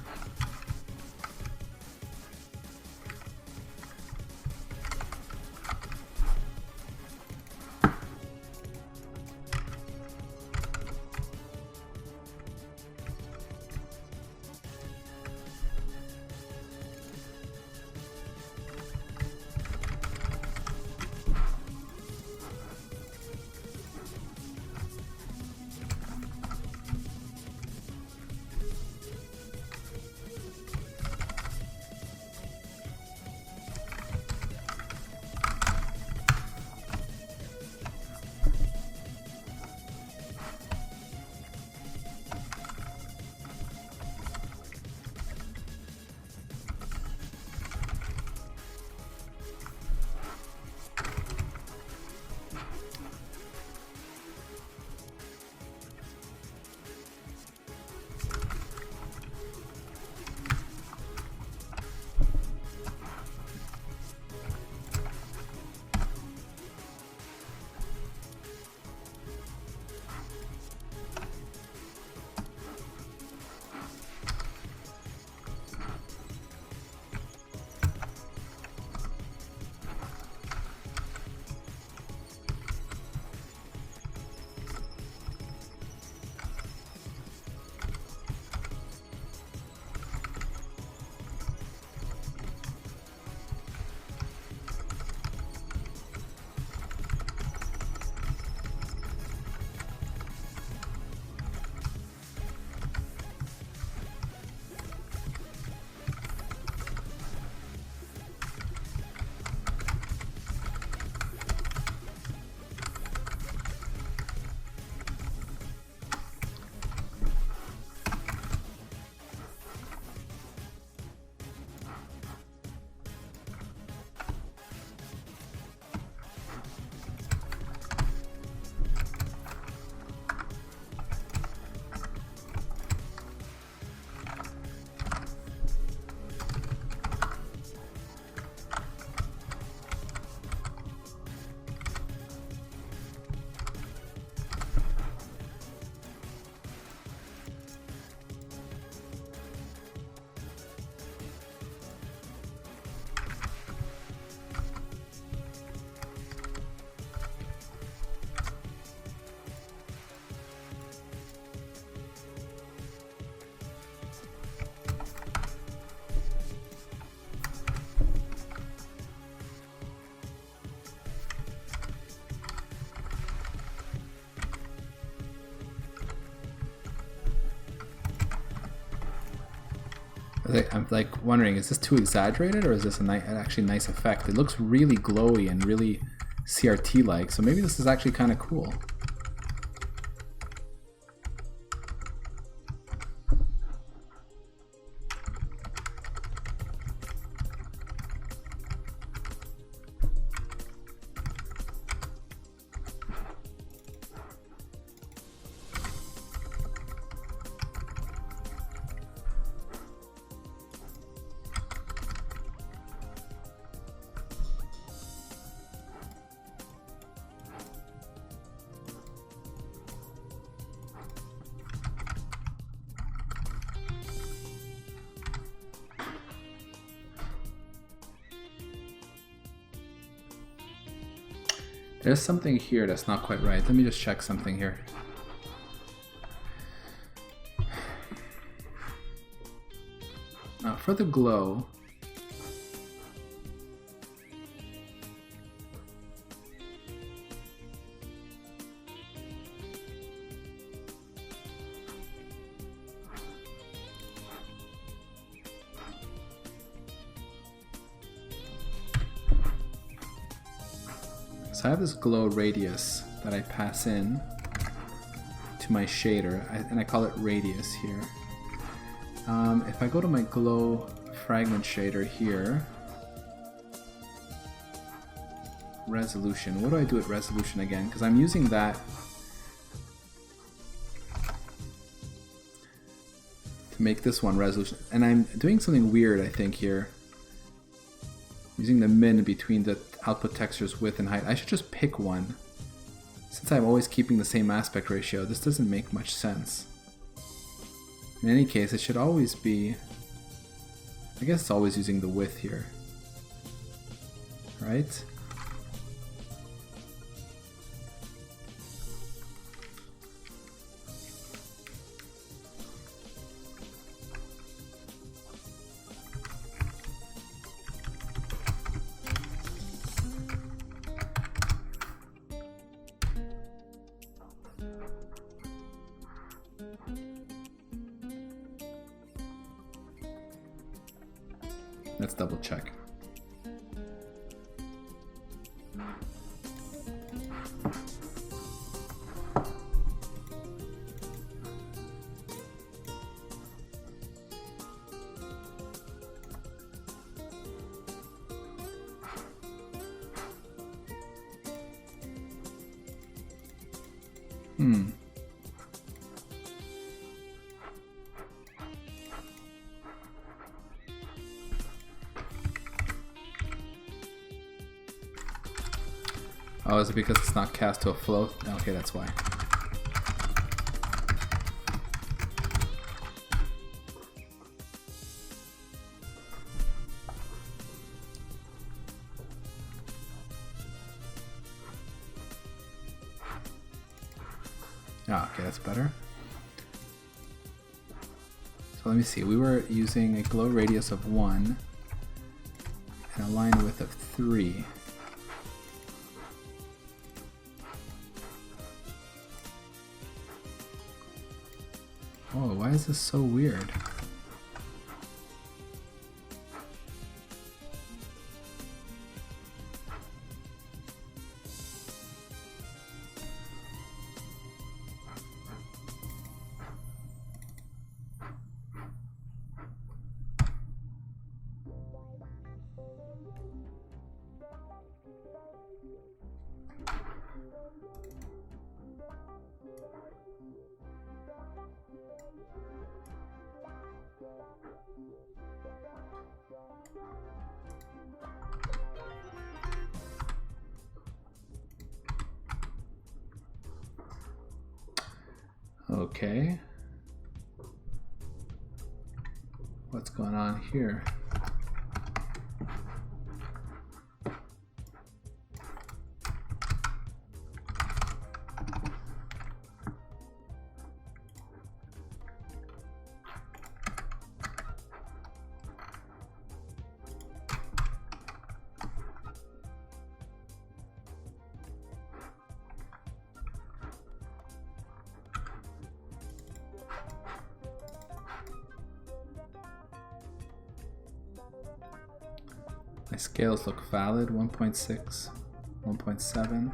I'm like wondering, is this too exaggerated or is this an actually nice effect? It looks really glowy and really CRT-like, so maybe this is actually kind of cool. There's something here that's not quite right. Let me just check something here. Now for the glow, so I have this glow radius that I pass in to my shader, and I call it radius here. If I go to my glow fragment shader here, resolution, what do I do at resolution again? Because I'm using that to make this one resolution, and I'm doing something weird I think here. Using the min between the output texture's width and height. I should just pick one. Since I'm always keeping the same aspect ratio, this doesn't make much sense. In any case, it should always be... I guess it's always using the width here. Right? Let's double check. Oh, is it because it's not cast to a float? Okay, that's why. Ah, okay, that's better. So let me see, we were using a glow radius of 1 and a line width of 3. Oh, why is this so weird? Okay. What's going on here? scales look valid. 1.6, 1.7.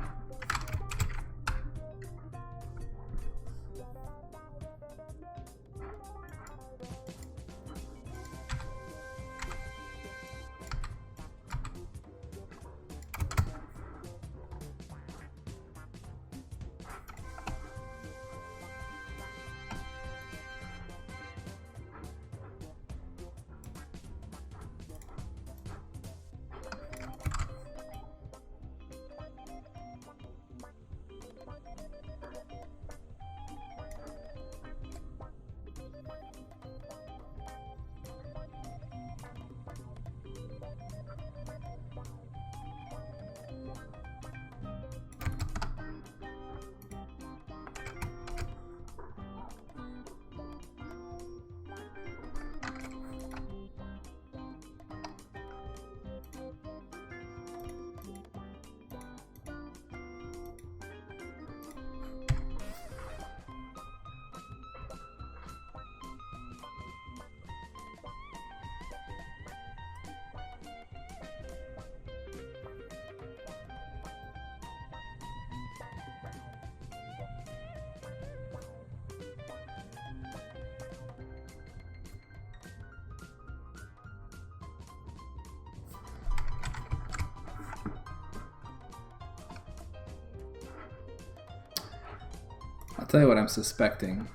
I'll tell you what I'm suspecting.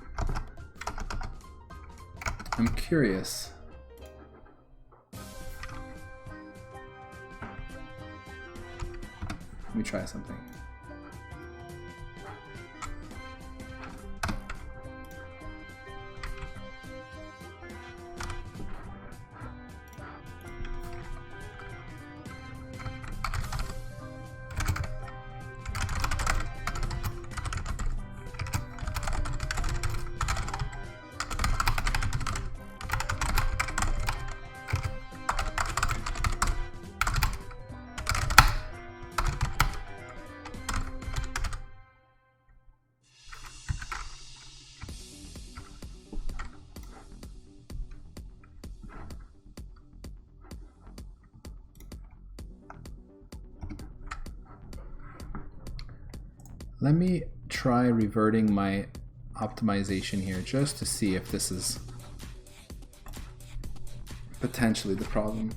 I'm curious. Let me try something. Let me try reverting my optimization here just to see if this is potentially the problem.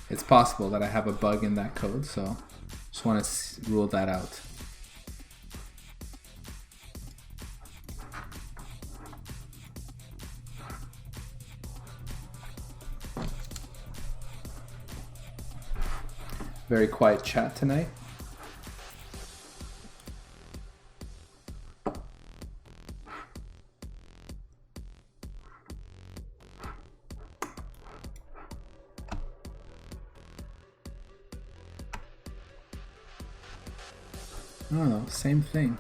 It's possible that I have a bug in that code, so just want to rule that out. Very quiet chat tonight. I don't know, same thing.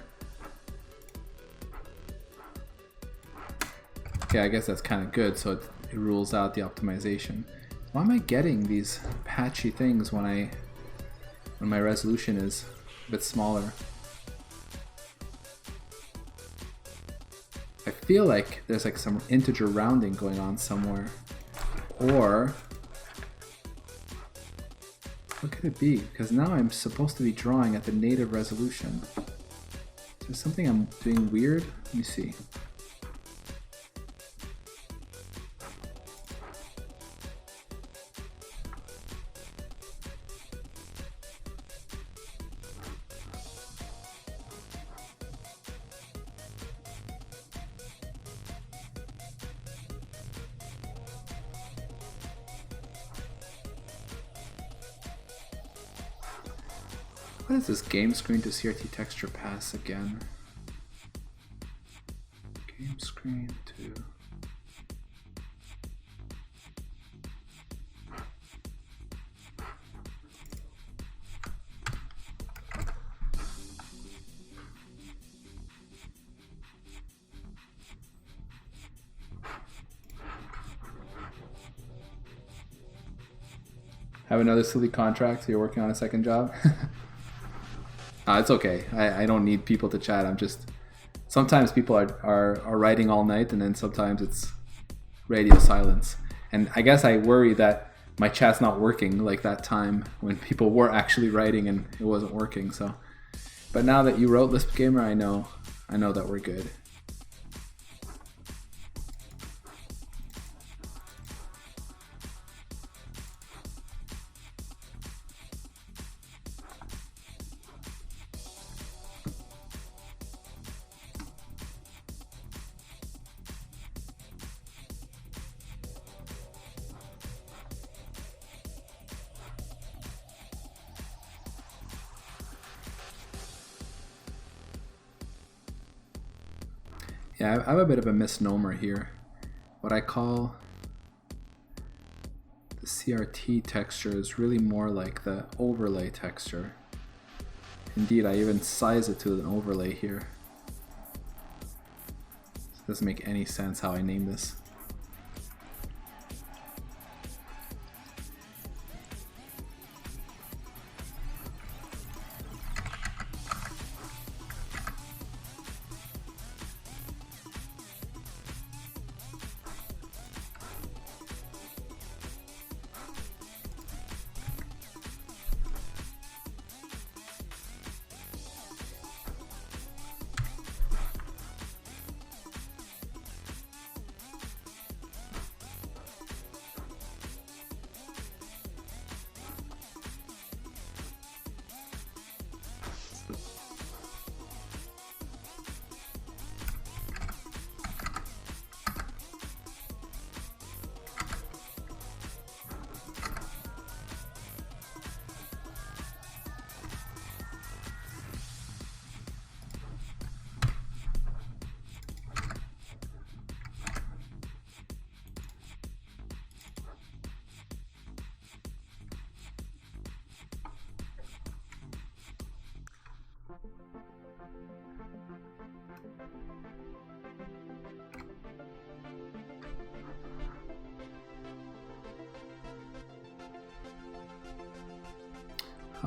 Okay, I guess that's kind of good, so it rules out the optimization. Why am I getting these patchy things when my resolution is a bit smaller? I feel like there's like some integer rounding going on somewhere. Or what could it be? Because now I'm supposed to be drawing at the native resolution. Is there something I'm doing weird? Let me see. What is this game screen to CRT texture pass again? Game screen to... Have another silly contract, so you're working on a second job? It's okay. I don't need people to chat. I'm just... Sometimes people are writing all night, and then sometimes it's radio silence. And I guess I worry that my chat's not working like that time when people were actually writing and it wasn't working. So, but now that you wrote Lisp Gamer, I know that we're good. Yeah, I have a bit of a misnomer here. What I call the CRT texture is really more like the overlay texture. Indeed, I even size it to an overlay here. It doesn't make any sense how I name this.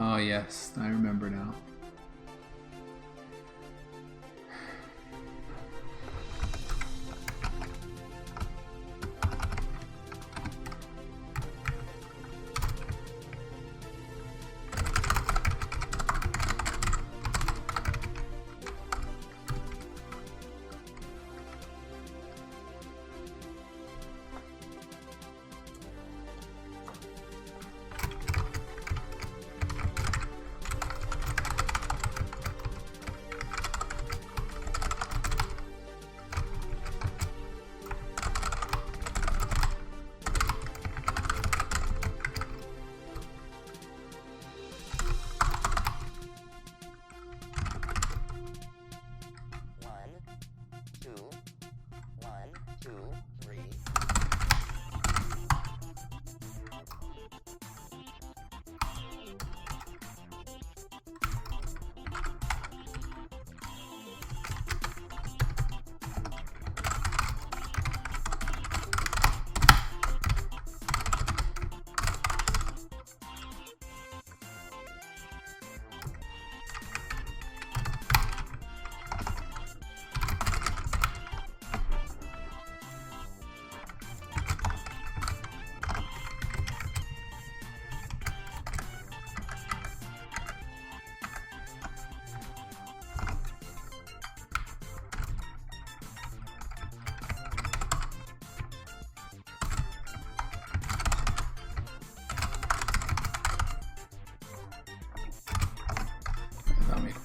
Oh yes, I remember now.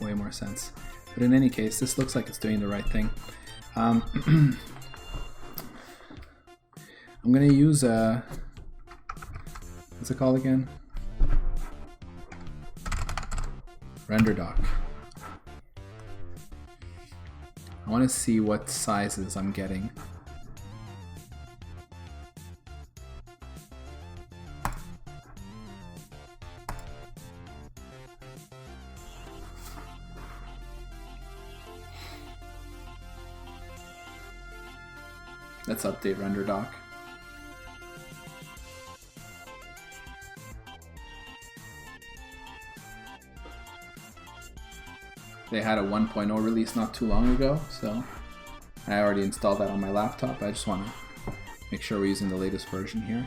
Way more sense. But in any case, this looks like it's doing the right thing. I'm gonna use what's it called again? Render doc. I want to see what sizes I'm getting. Let's update render doc. They had a 1.0 release not too long ago, so I already installed that on my laptop. I just want to make sure we're using the latest version here.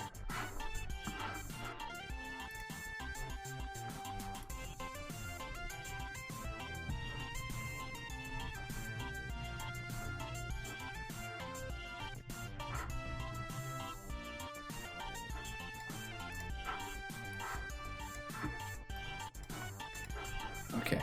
Okay.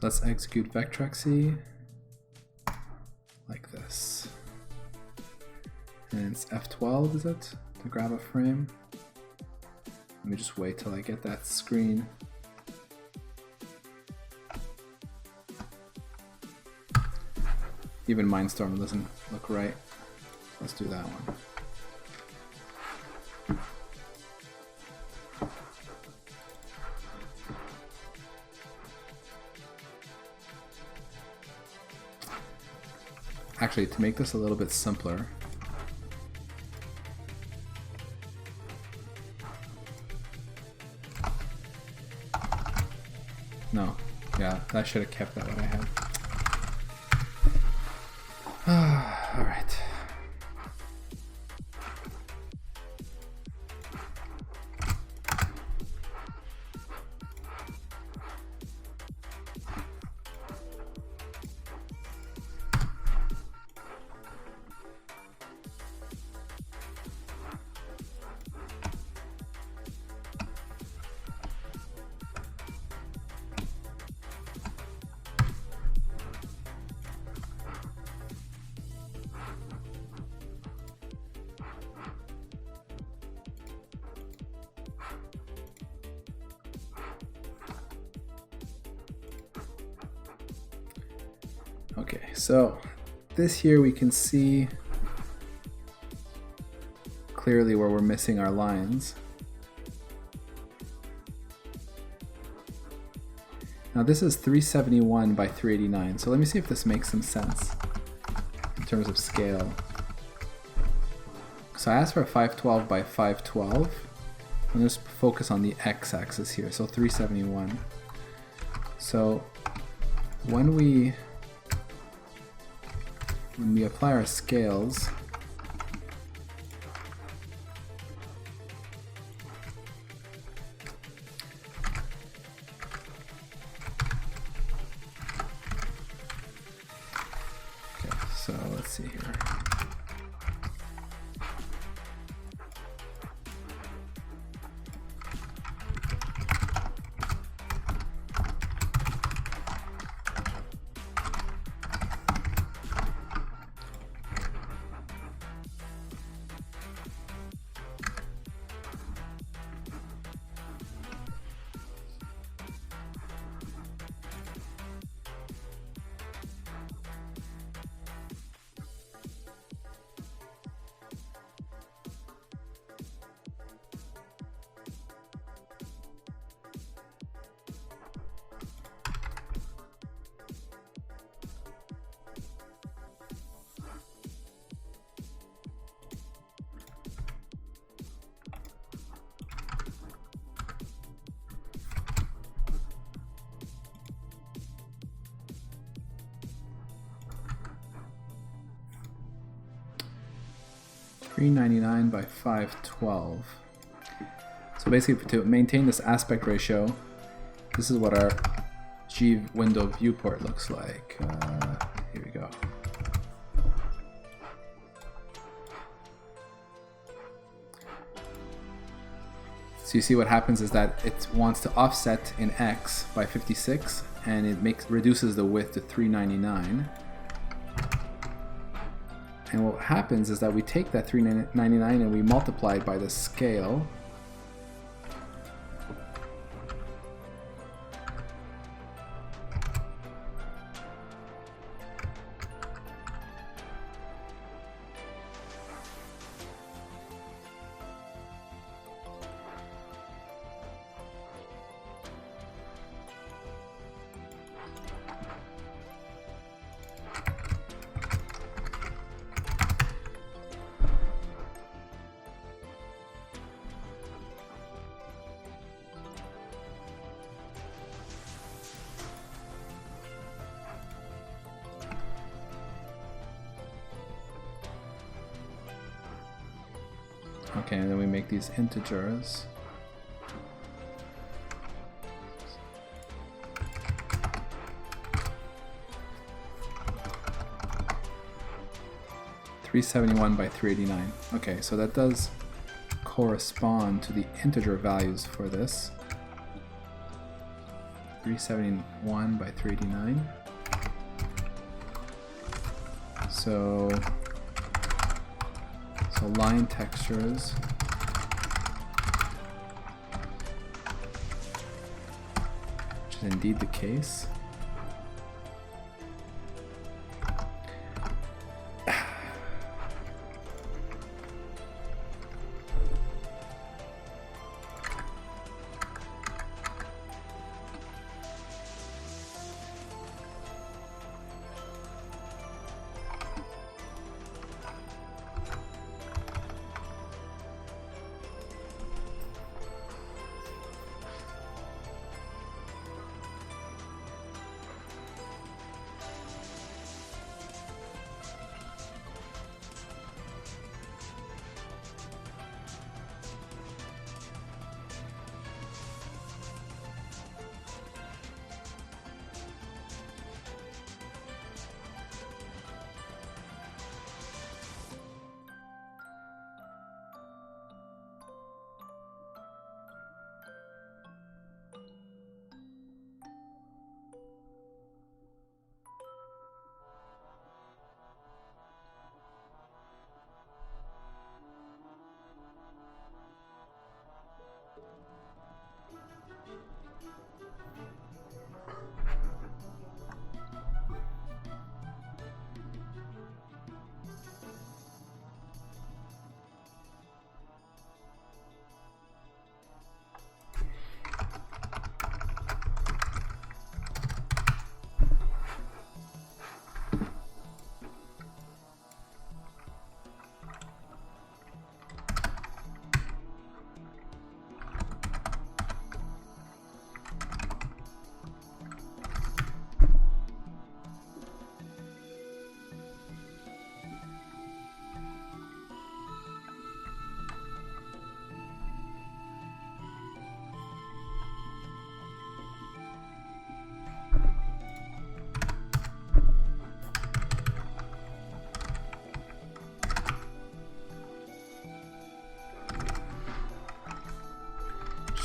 Let's execute Vectrexy like this. And it's F12, is it? To grab a frame. Let me just wait till I get that screen. Even Mindstorm doesn't look right. Let's do that one. Actually, to make this a little bit simpler, no, yeah, that should have kept that what I had. All right. Okay, so this here we can see clearly where we're missing our lines. Now this is 371 by 389, so let me see if this makes some sense in terms of scale. So I asked for a 512 by 512. I'm just focus on the x-axis here, so 371. So when we apply our scales, okay, so let's see here. $399 by 512. So basically, to maintain this aspect ratio, this is what our G window viewport looks like. Here we go. So you see what happens is that it wants to offset in X by 56, and it reduces the width to 399. And what happens is that we take that 399 and we multiply it by the scale. Okay, and then we make these integers. $371 by $389. Okay, so that does correspond to the integer values for this. 371 by 389. So line textures. Which is indeed the case.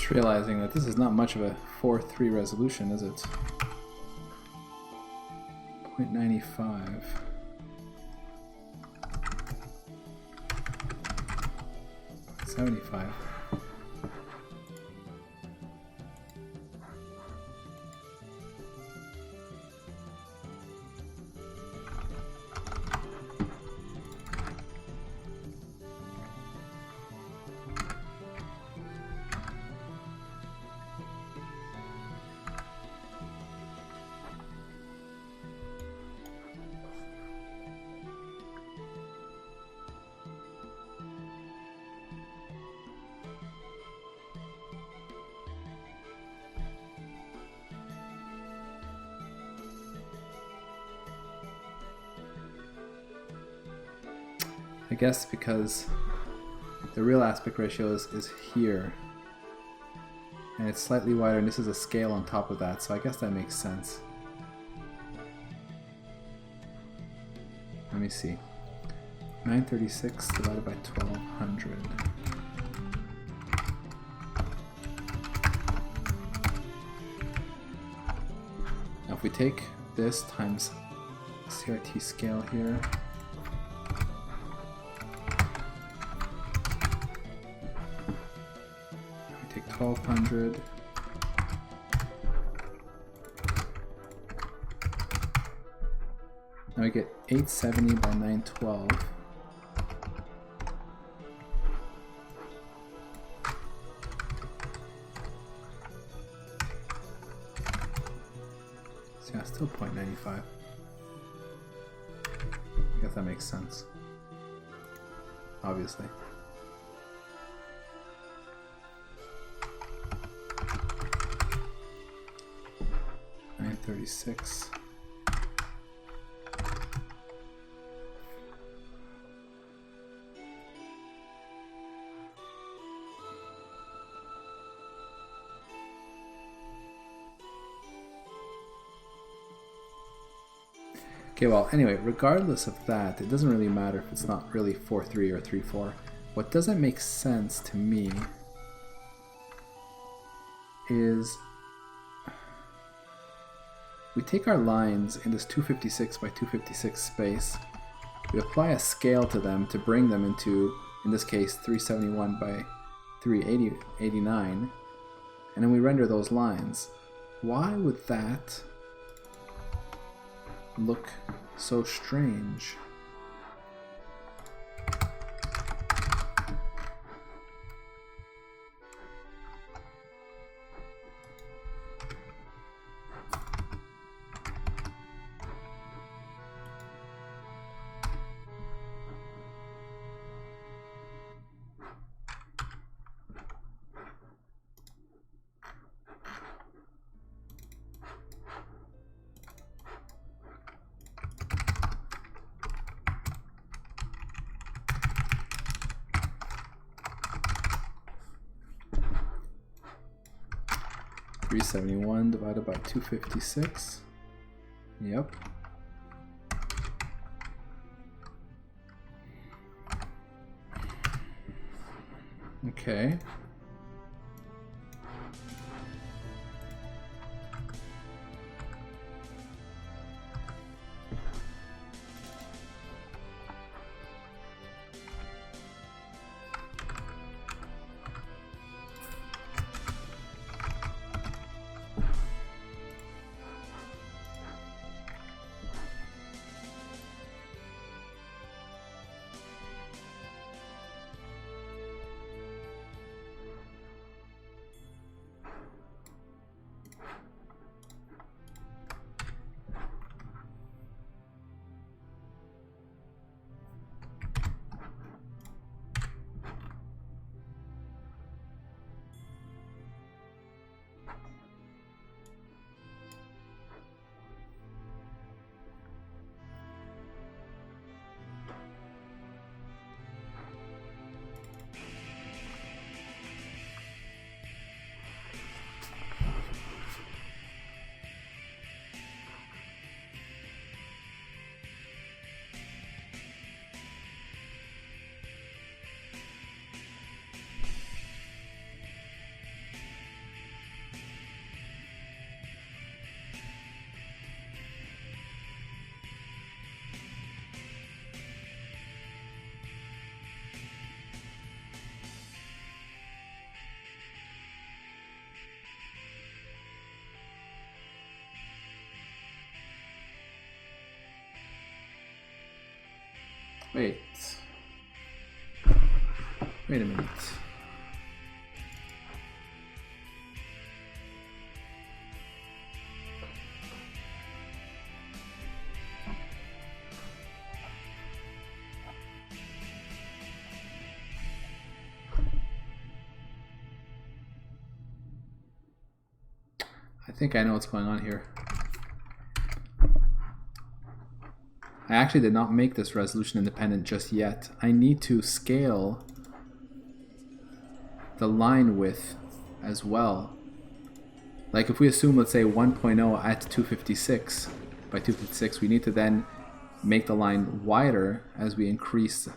Realizing that this is not much of a 4:3 resolution, is it? 0.95. $75. I guess because the real aspect ratio is here, and it's slightly wider, and this is a scale on top of that, so I guess that makes sense. Let me see. 936 divided by 1200. Now if we take this times CRT scale here, we take 1200. Now we get 870 by 912. So yeah, still 0.95. I guess that makes sense. Obviously. $936. Okay, well, anyway, regardless of that, it doesn't really matter if it's not really 4-3 or 3-4. What doesn't make sense to me is we take our lines in this 256 by 256 space, we apply a scale to them to bring them into, in this case, 371 by 389, and then we render those lines. Why would that look so strange? .371 divided by 256. Yep. Okay. Wait a minute. I think I know what's going on here. I actually did not make this resolution independent just yet. I need to scale the line width as well. Like if we assume, let's say 1.0 at 256 by 256, we need to then make the line wider as we increase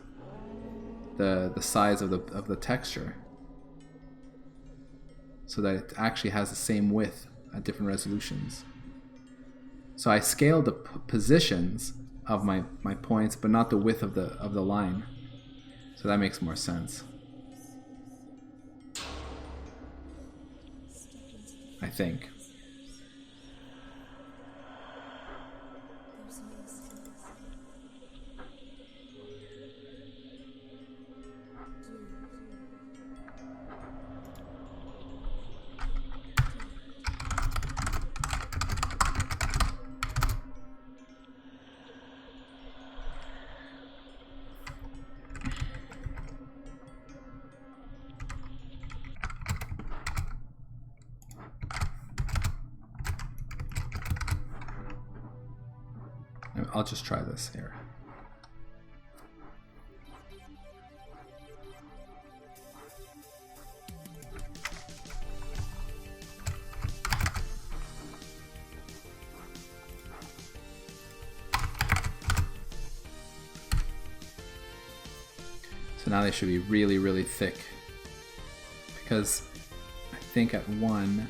the size of the texture, so that it actually has the same width at different resolutions. So I scaled the positions of my points, but not the width of the line. So that makes more sense, I think. I'll just try this here. now they should be really, really thick. Because I think at 1, let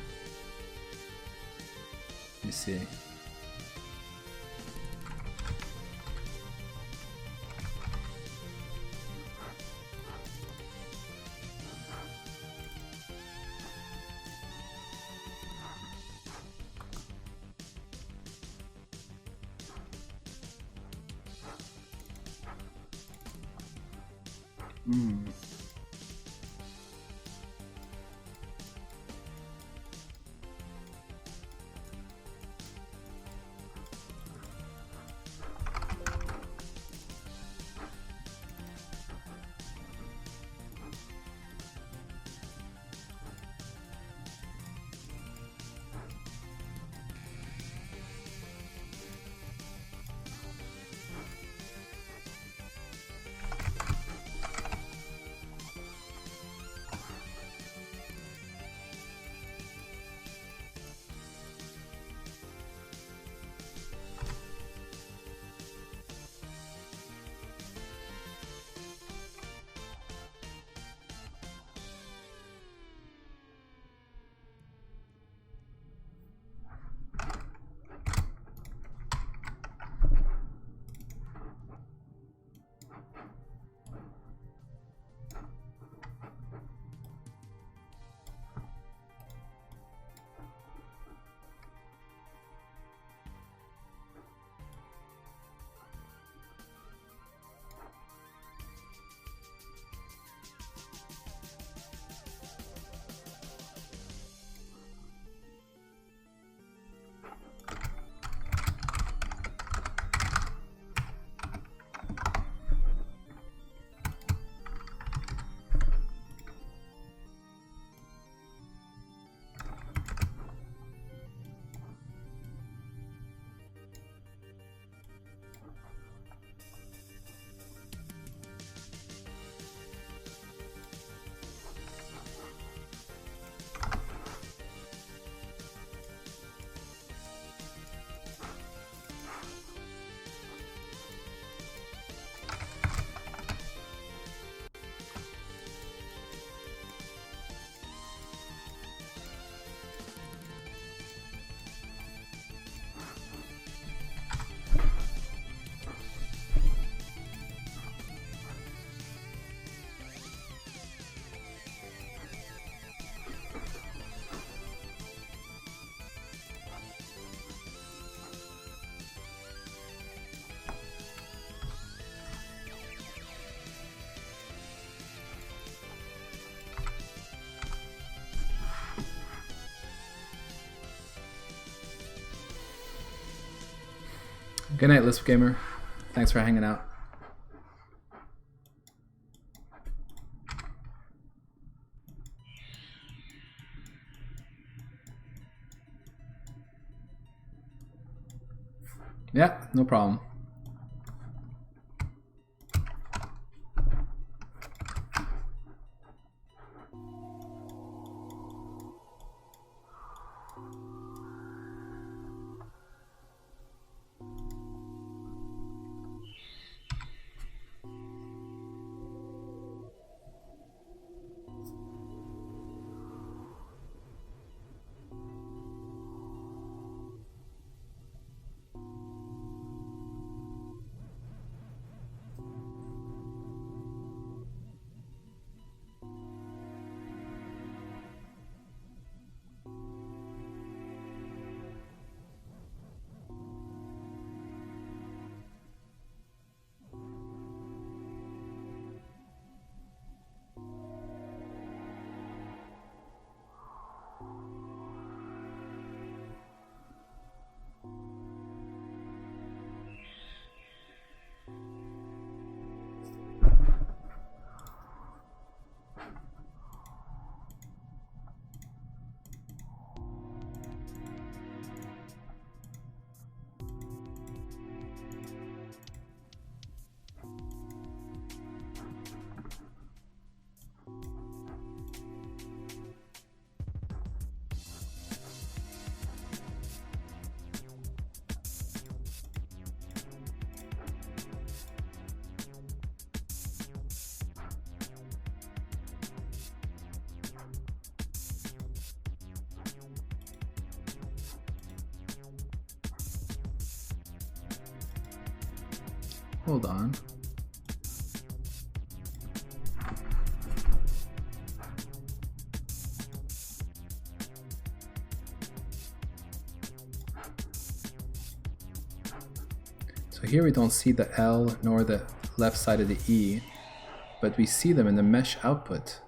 me see. Good night, Lisp Gamer. Thanks for hanging out. Yeah, no problem. Hold on. So here we don't see the L nor the left side of the E, but we see them in the mesh output.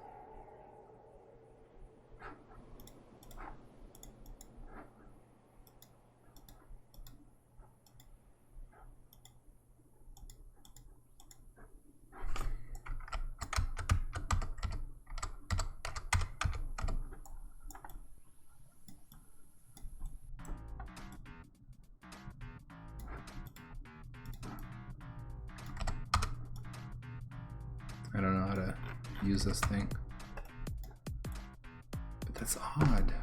I don't know how to use this thing, but that's odd.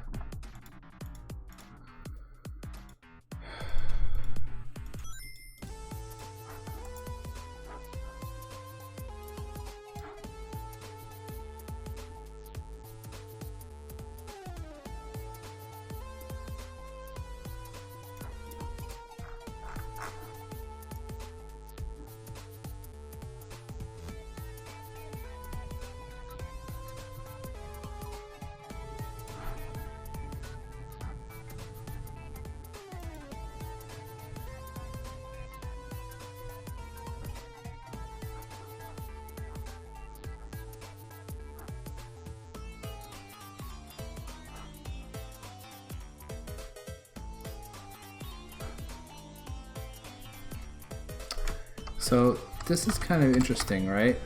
So this is kind of interesting, right?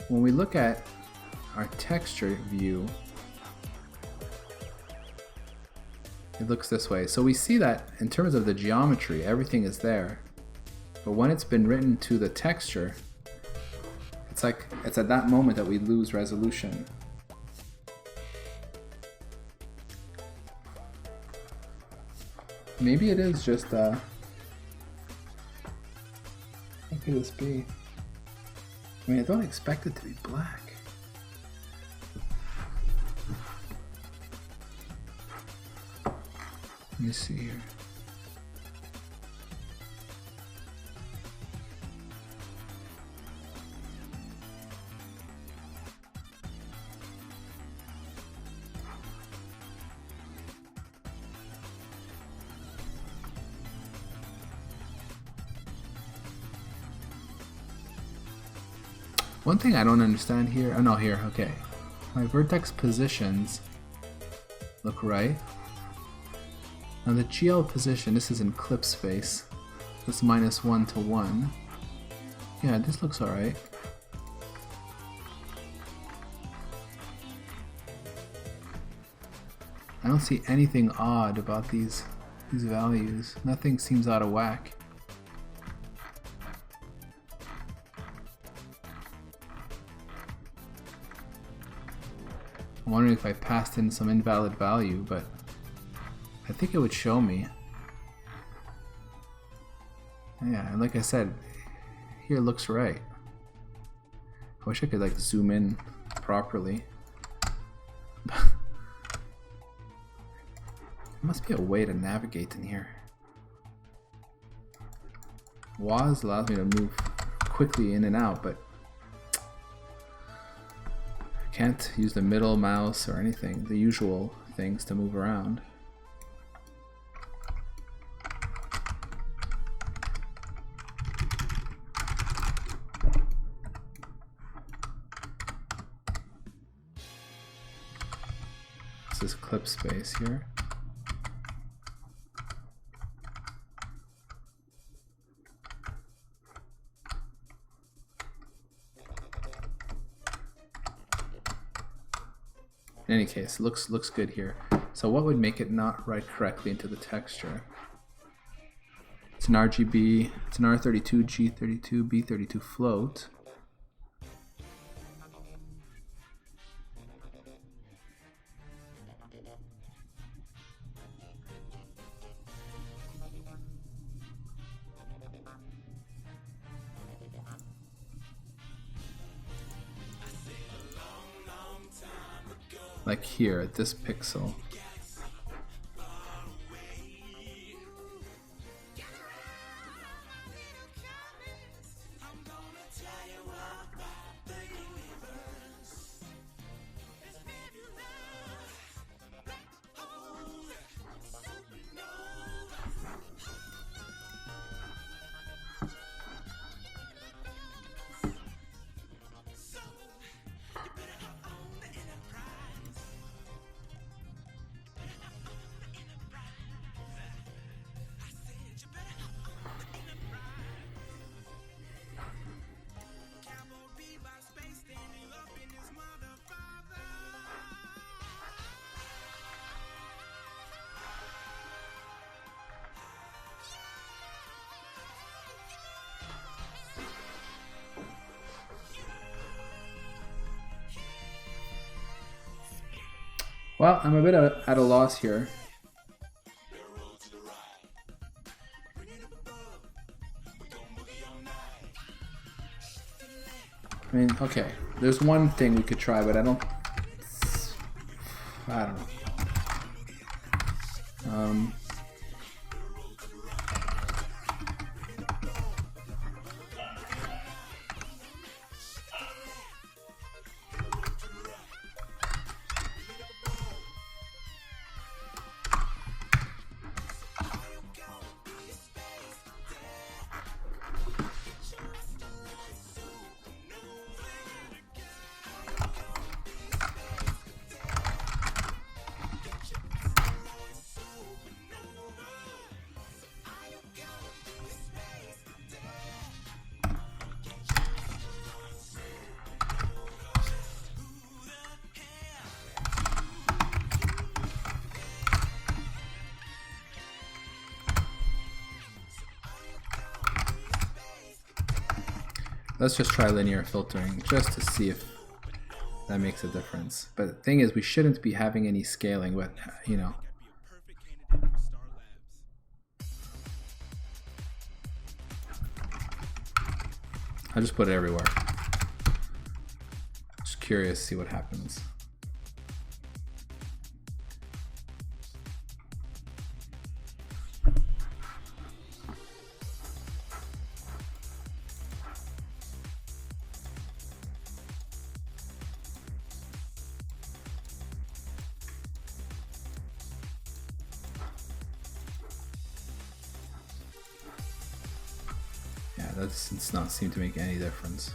When we look at our texture view, it looks this way. So we see that in terms of the geometry, everything is there. But when it's been written to the texture, it's like it's at that moment that we lose resolution. Maybe it is just how could this be? I mean, I don't expect it to be black. Let me see here. One thing I don't understand here, oh no, here, okay. My vertex positions look right. Now the GL position, this is in clip space. This -1 to 1. Yeah, this looks alright. I don't see anything odd about these values. Nothing seems out of whack. I'm wondering if I passed in some invalid value, but I think it would show me. Yeah, and like I said, here looks right. I wish I could like zoom in properly. There must be a way to navigate in here. WAS allows me to move quickly in and out, but I can't use the middle mouse or anything, the usual things to move around. This is clip space here. In any case, looks good here. So what would make it not write correctly into the texture? It's an RGB, it's an R32, G32, B32 float. Like here at this pixel. Well, I'm a bit at a loss here. I mean, okay, there's one thing we could try, but I don't know. Let's just try linear filtering just to see if that makes a difference. But the thing is, we shouldn't be having any scaling, but you know. I'll just put it everywhere. Just curious to see what happens. That does not seem to make any difference.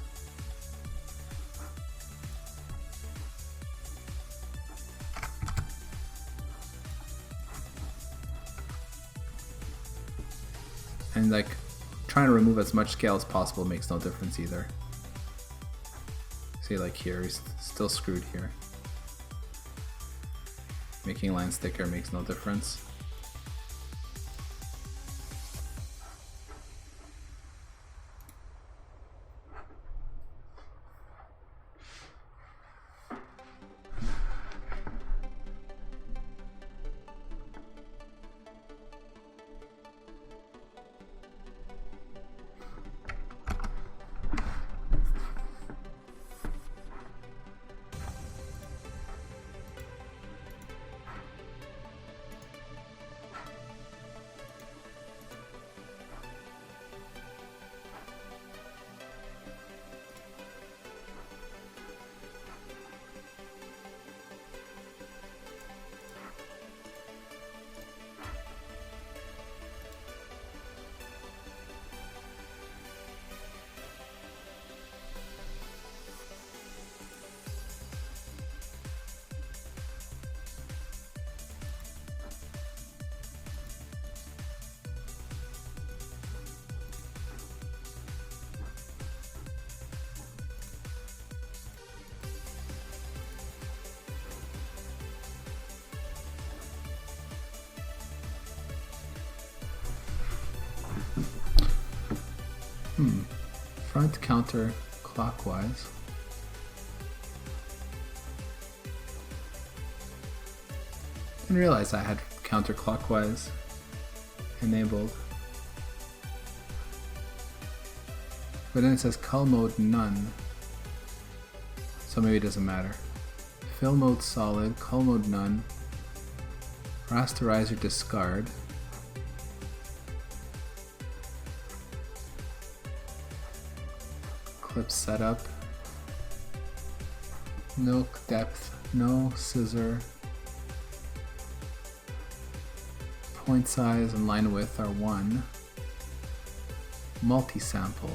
And like trying to remove as much scale as possible makes no difference either. See, like here, he's still screwed here. Making lines thicker makes no difference. Front counter clockwise. Didn't realize I had counterclockwise enabled. But then it says cull mode none. So maybe it doesn't matter. Fill mode solid, cull mode none. Rasterizer discard. Clip setup. No depth, no scissor. Point size and line width are 1. Multi-sample.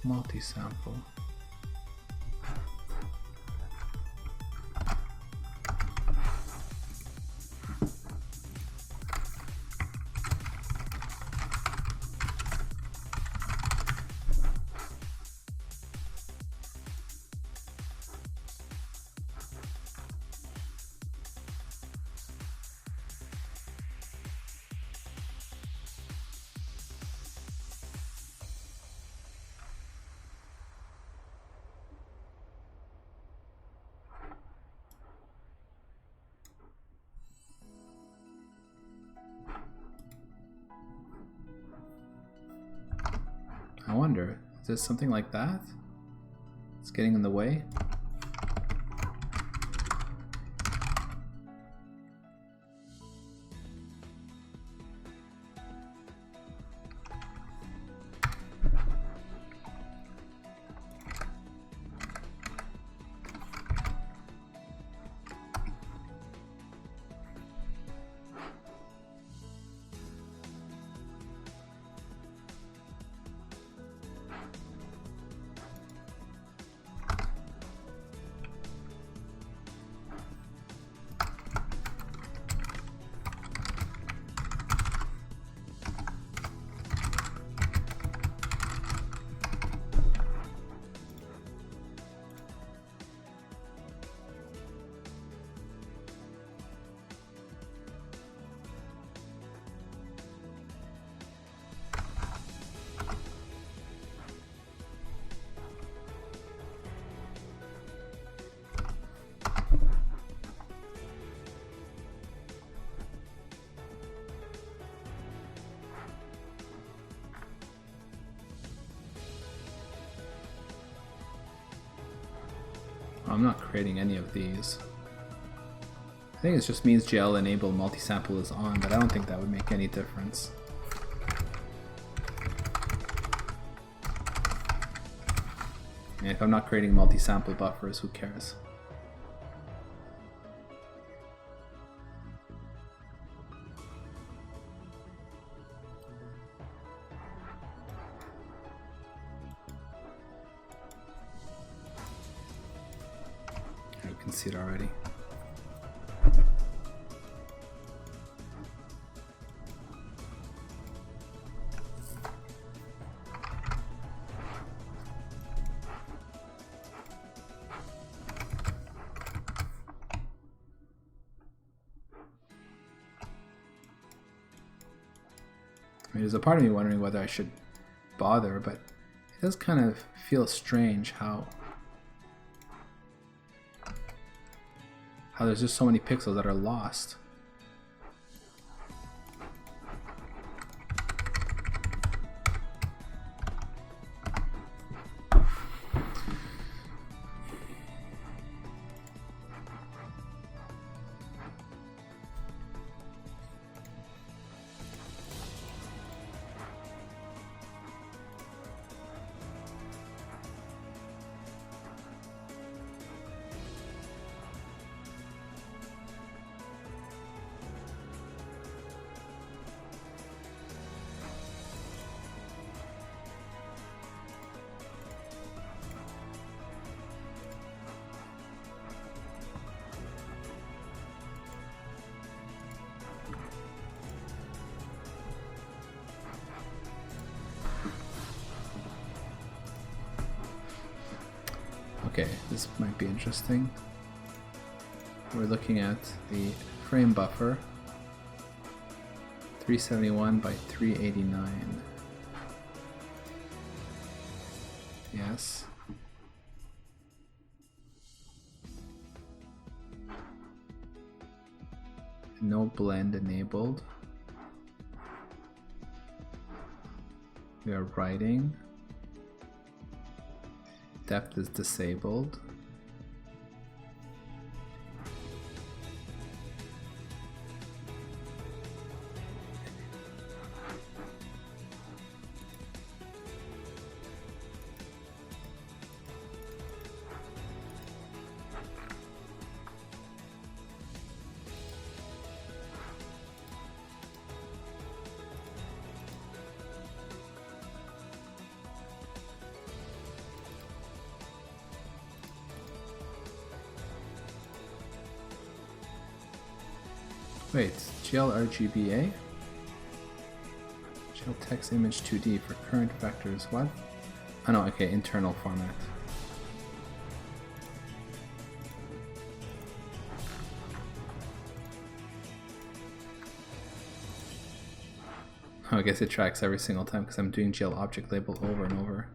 Multi-sample. wonder, is there something like that? It's getting in the way? I'm not creating any of these. I think it just means GL enable multi-sample is on, but I don't think that would make any difference. And if I'm not creating multi-sample buffers, who cares? You can see it already. I mean, there's a part of me wondering whether I should bother, but it does kind of feel strange how there's just so many pixels that are lost. Okay, this might be interesting. We're looking at the frame buffer, 371 by 389. Yes. No blend enabled. We are writing. Depth is disabled. Wait, GLRGBA? GL text image 2D for current vectors. What? Oh no, okay, internal format. Oh, I guess it tracks every single time because I'm doing GL object label over and over.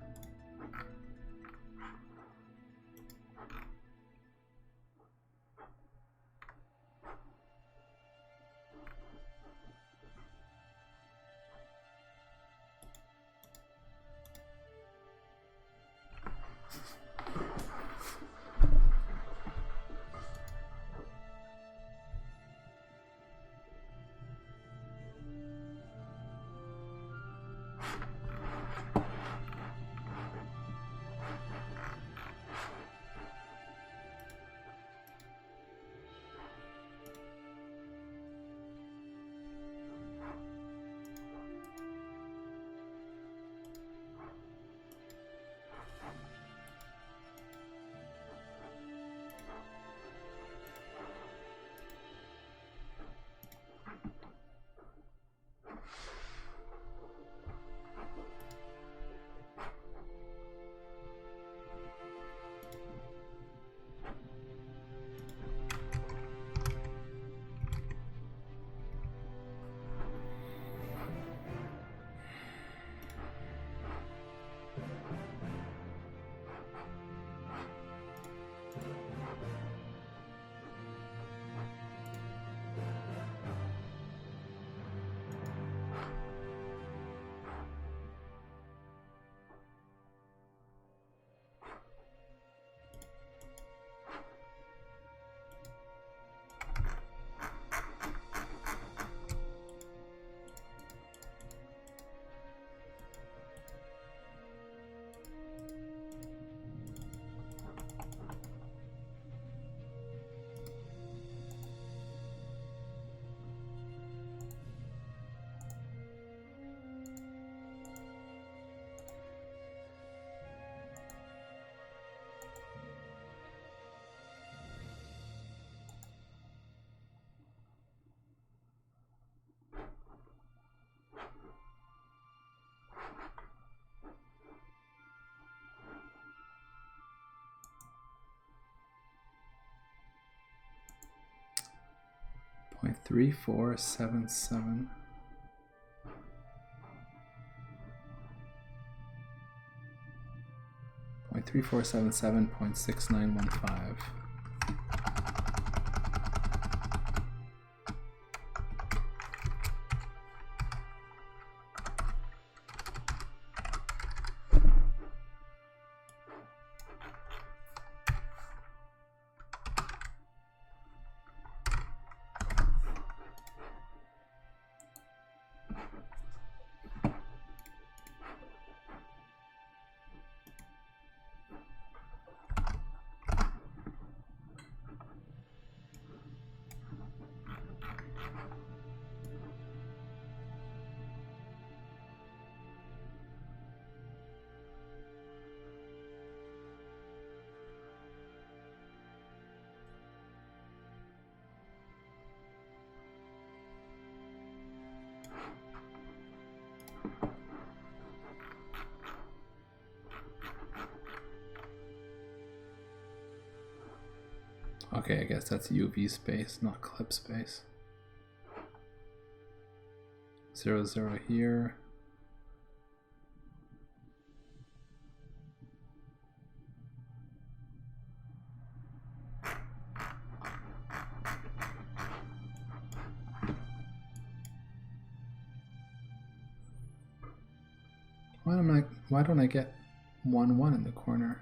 .3477. Point 3477.6915. Okay, I guess that's UV space, not clip space. 0, 0 here. Why don't I get 1, 1 in the corner?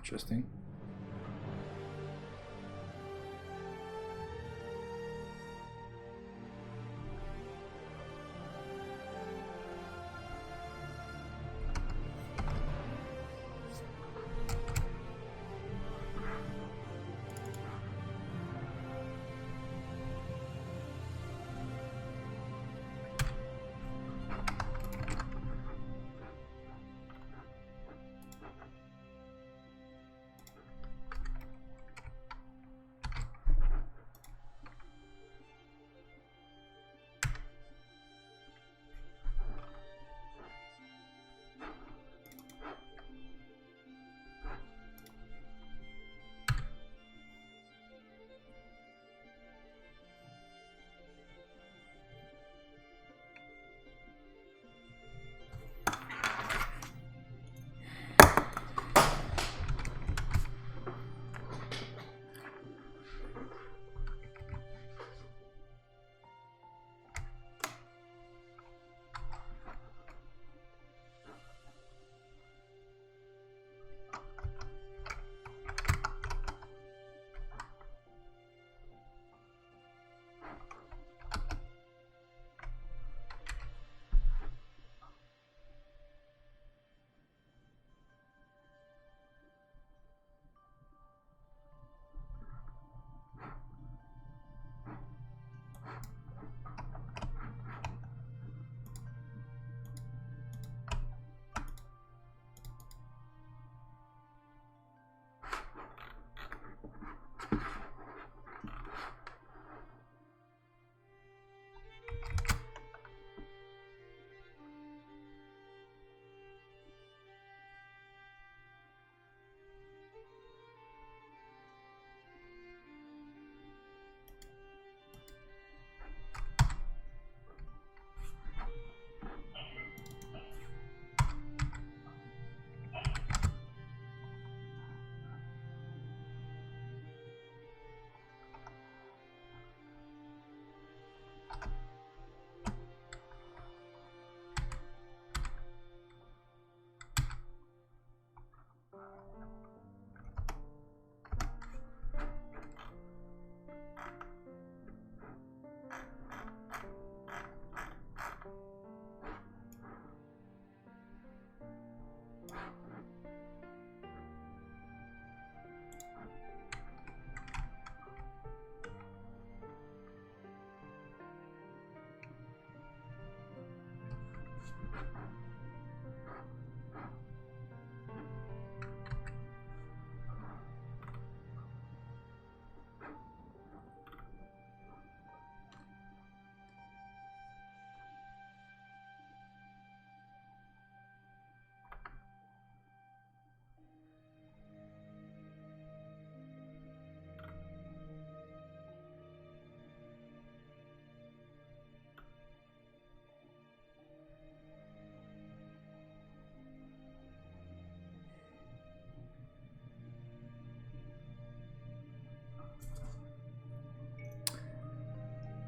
Interesting.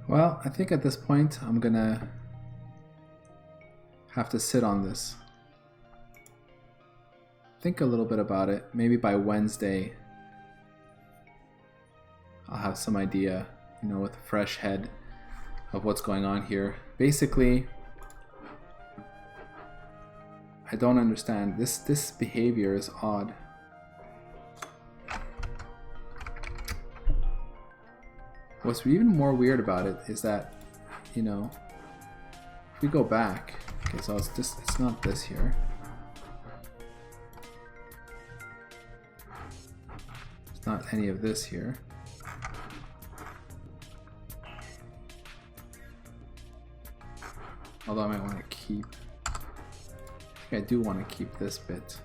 Well, I think at this point I'm gonna have to sit on this. Think a little bit about it. Maybe by Wednesday I'll have some idea, you know, with a fresh head of what's going on here. Basically, I don't understand. This behavior is odd. What's even more weird about it is that, you know, if we go back, okay, so it's not this here. It's not any of this here. Although I might want to keep, I think I do want to keep this bit.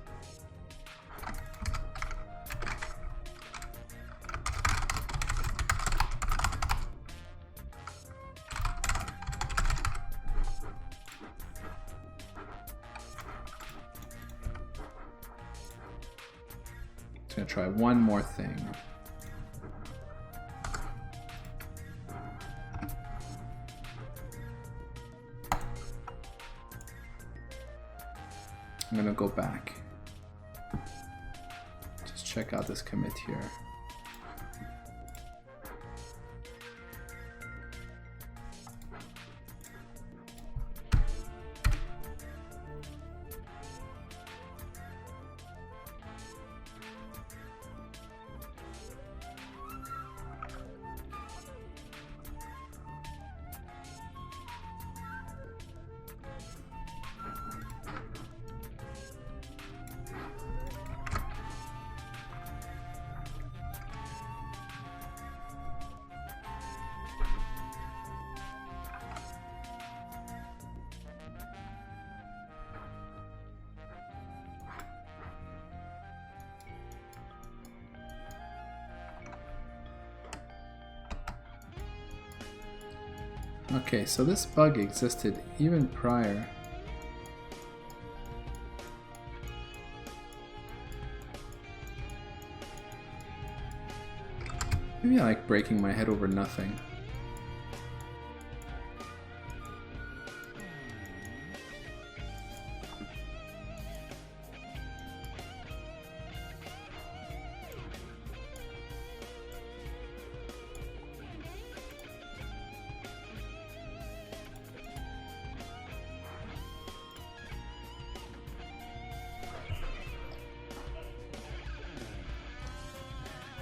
Just gonna try one more thing. I'm gonna go back. Just check out this commit here. Okay, so this bug existed even prior. Maybe I like breaking my head over nothing.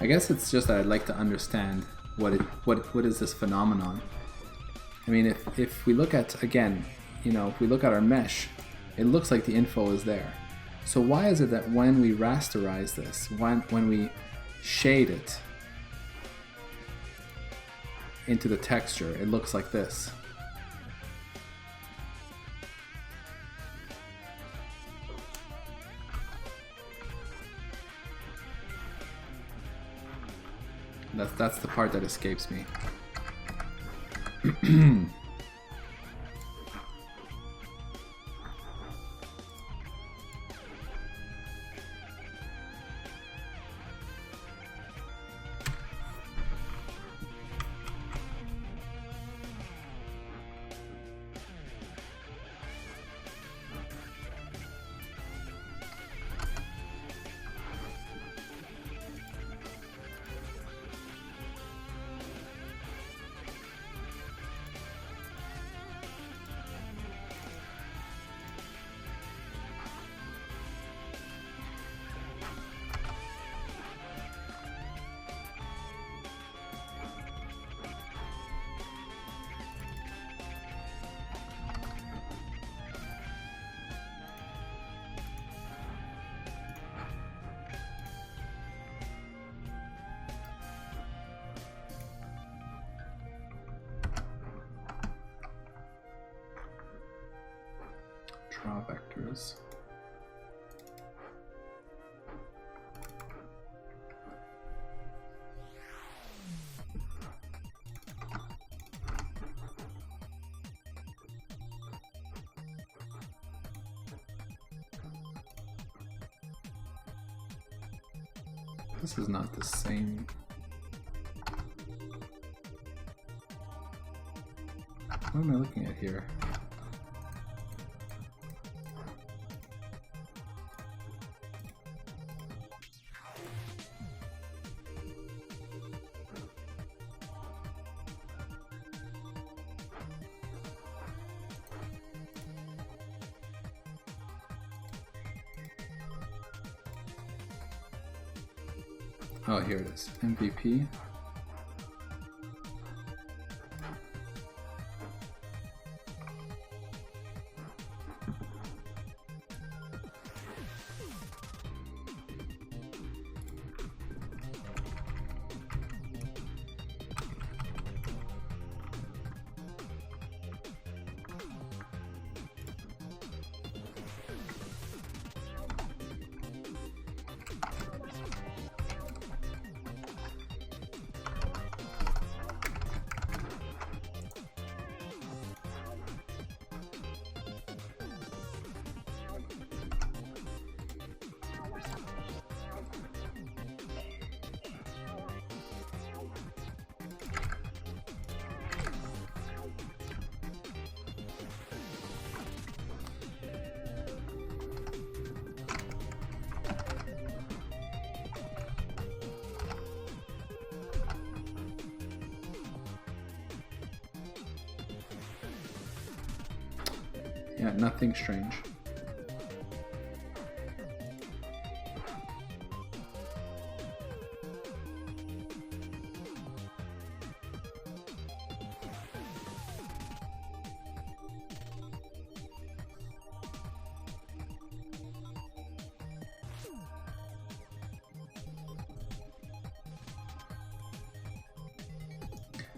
I guess it's just that I'd like to understand what is this phenomenon. I mean, if we look at, again, you know, if we look at our mesh, it looks like the info is there. So why is it that when we rasterize this, when we shade it into the texture, it looks like this? That's the part that escapes me. Draw vectors. This is not the same. What am I looking at here? Oh, here it is. MVP. Yeah, nothing strange.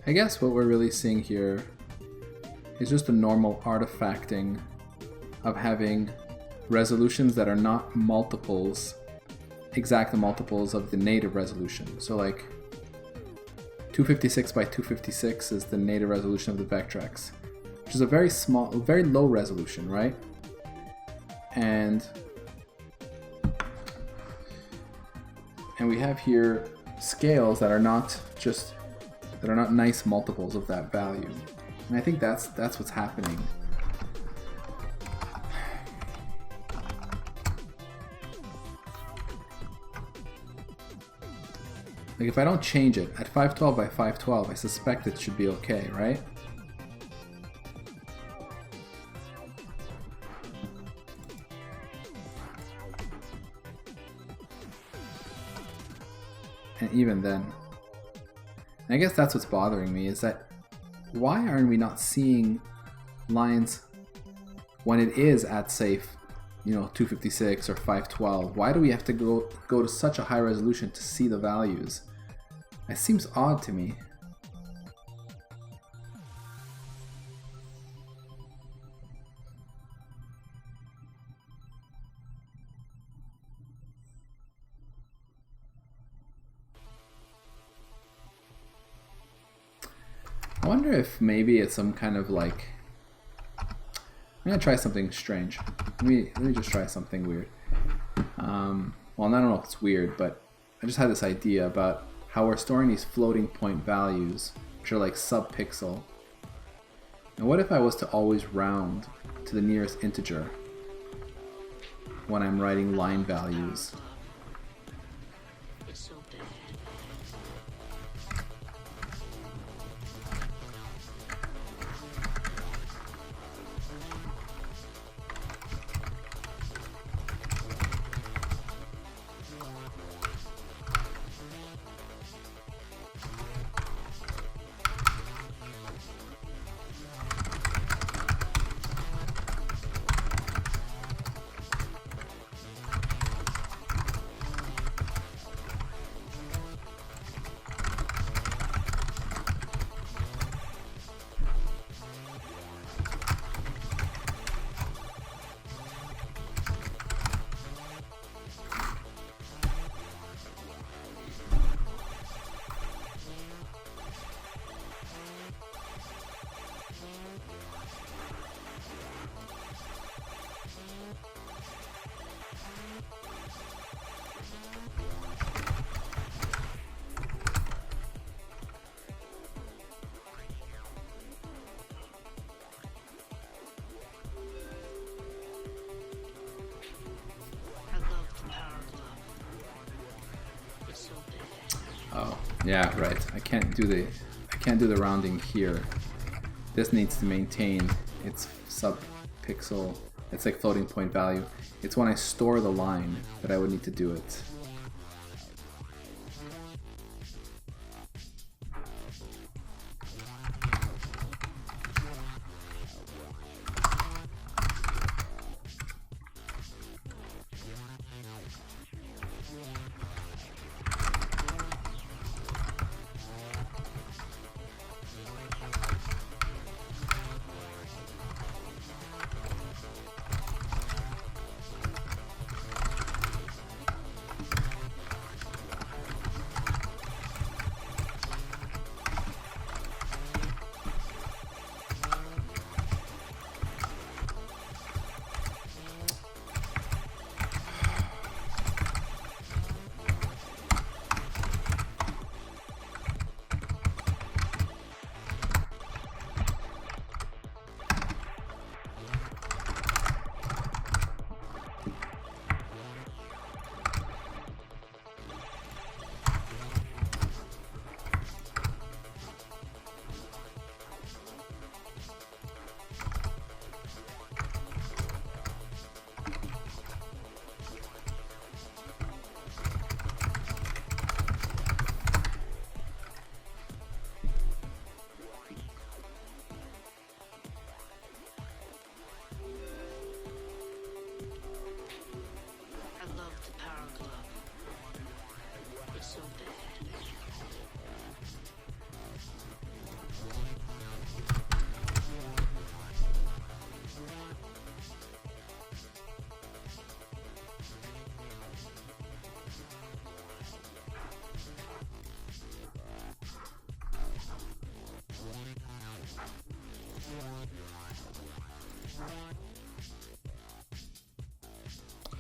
I guess what we're really seeing here is just a normal artifacting of having resolutions that are not multiples, exact multiples of the native resolution. So like 256 by 256 is the native resolution of the Vectrex, which is a very small, very low resolution, right? And we have here scales that are not nice multiples of that value. And I think that's what's happening. Like if I don't change it at 512 by 512, I suspect it should be okay, right? And even then, and I guess that's what's bothering me, is that why aren't we not seeing lines when it is at, say, 256 or 512? Why do we have to go to such a high resolution to see the values? It seems odd to me. I wonder if maybe it's some kind of like... I'm gonna try something strange. Let me just try something weird. Well, I don't know if it's weird, but I just had this idea about how we're storing these floating point values, which are like sub-pixel. And what if I was to always round to the nearest integer when I'm writing line values? Oh, yeah, right. I can't do the rounding here. This needs to maintain its sub-pixel. It's like floating point value. It's when I store the line that I would need to do it.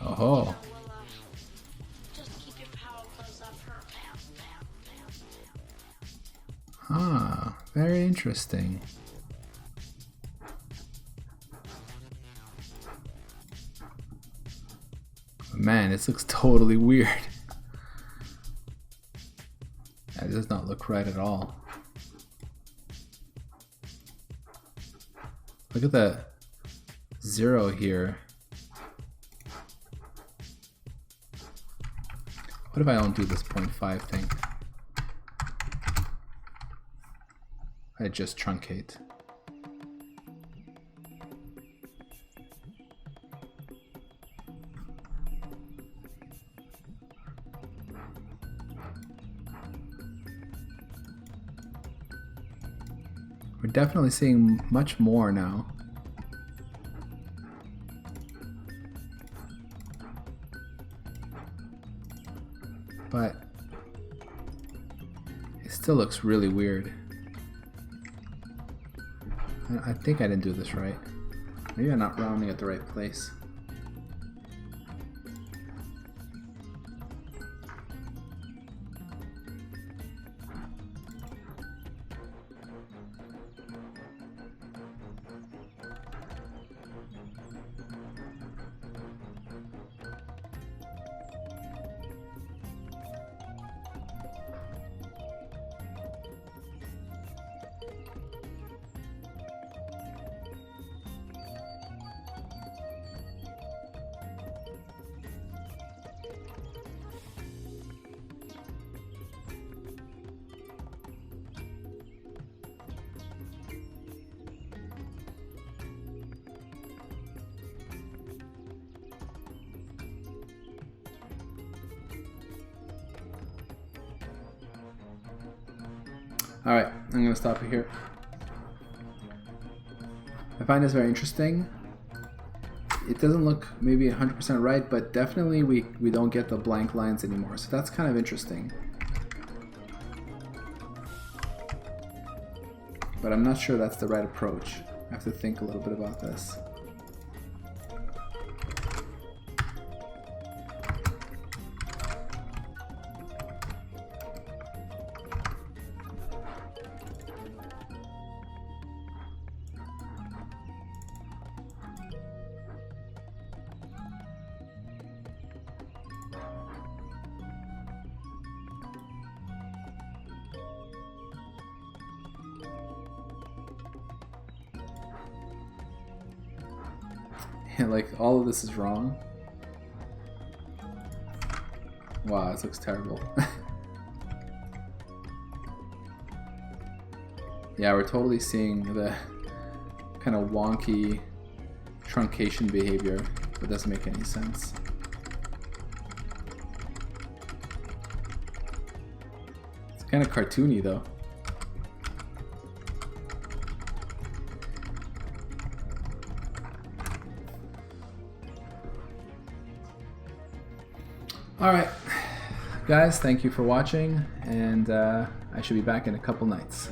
Oh. Ah, very interesting. Man, this looks totally weird. That does not look right at all. Look at the 0 here. What if I don't do this 0.5 thing? I just truncate. We're definitely seeing much more now. But it still looks really weird. I think I didn't do this right. Maybe I'm not rounding at the right place. Alright, I'm going to stop it here. I find this very interesting. It doesn't look maybe 100% right, but definitely we don't get the blank lines anymore, so that's kind of interesting. But I'm not sure that's the right approach. I have to think a little bit about this. Like, all of this is wrong. Wow, this looks terrible. Yeah, we're totally seeing the kind of wonky truncation behavior that doesn't make any sense. It's kind of cartoony though. Alright, guys, thank you for watching, and I should be back in a couple nights.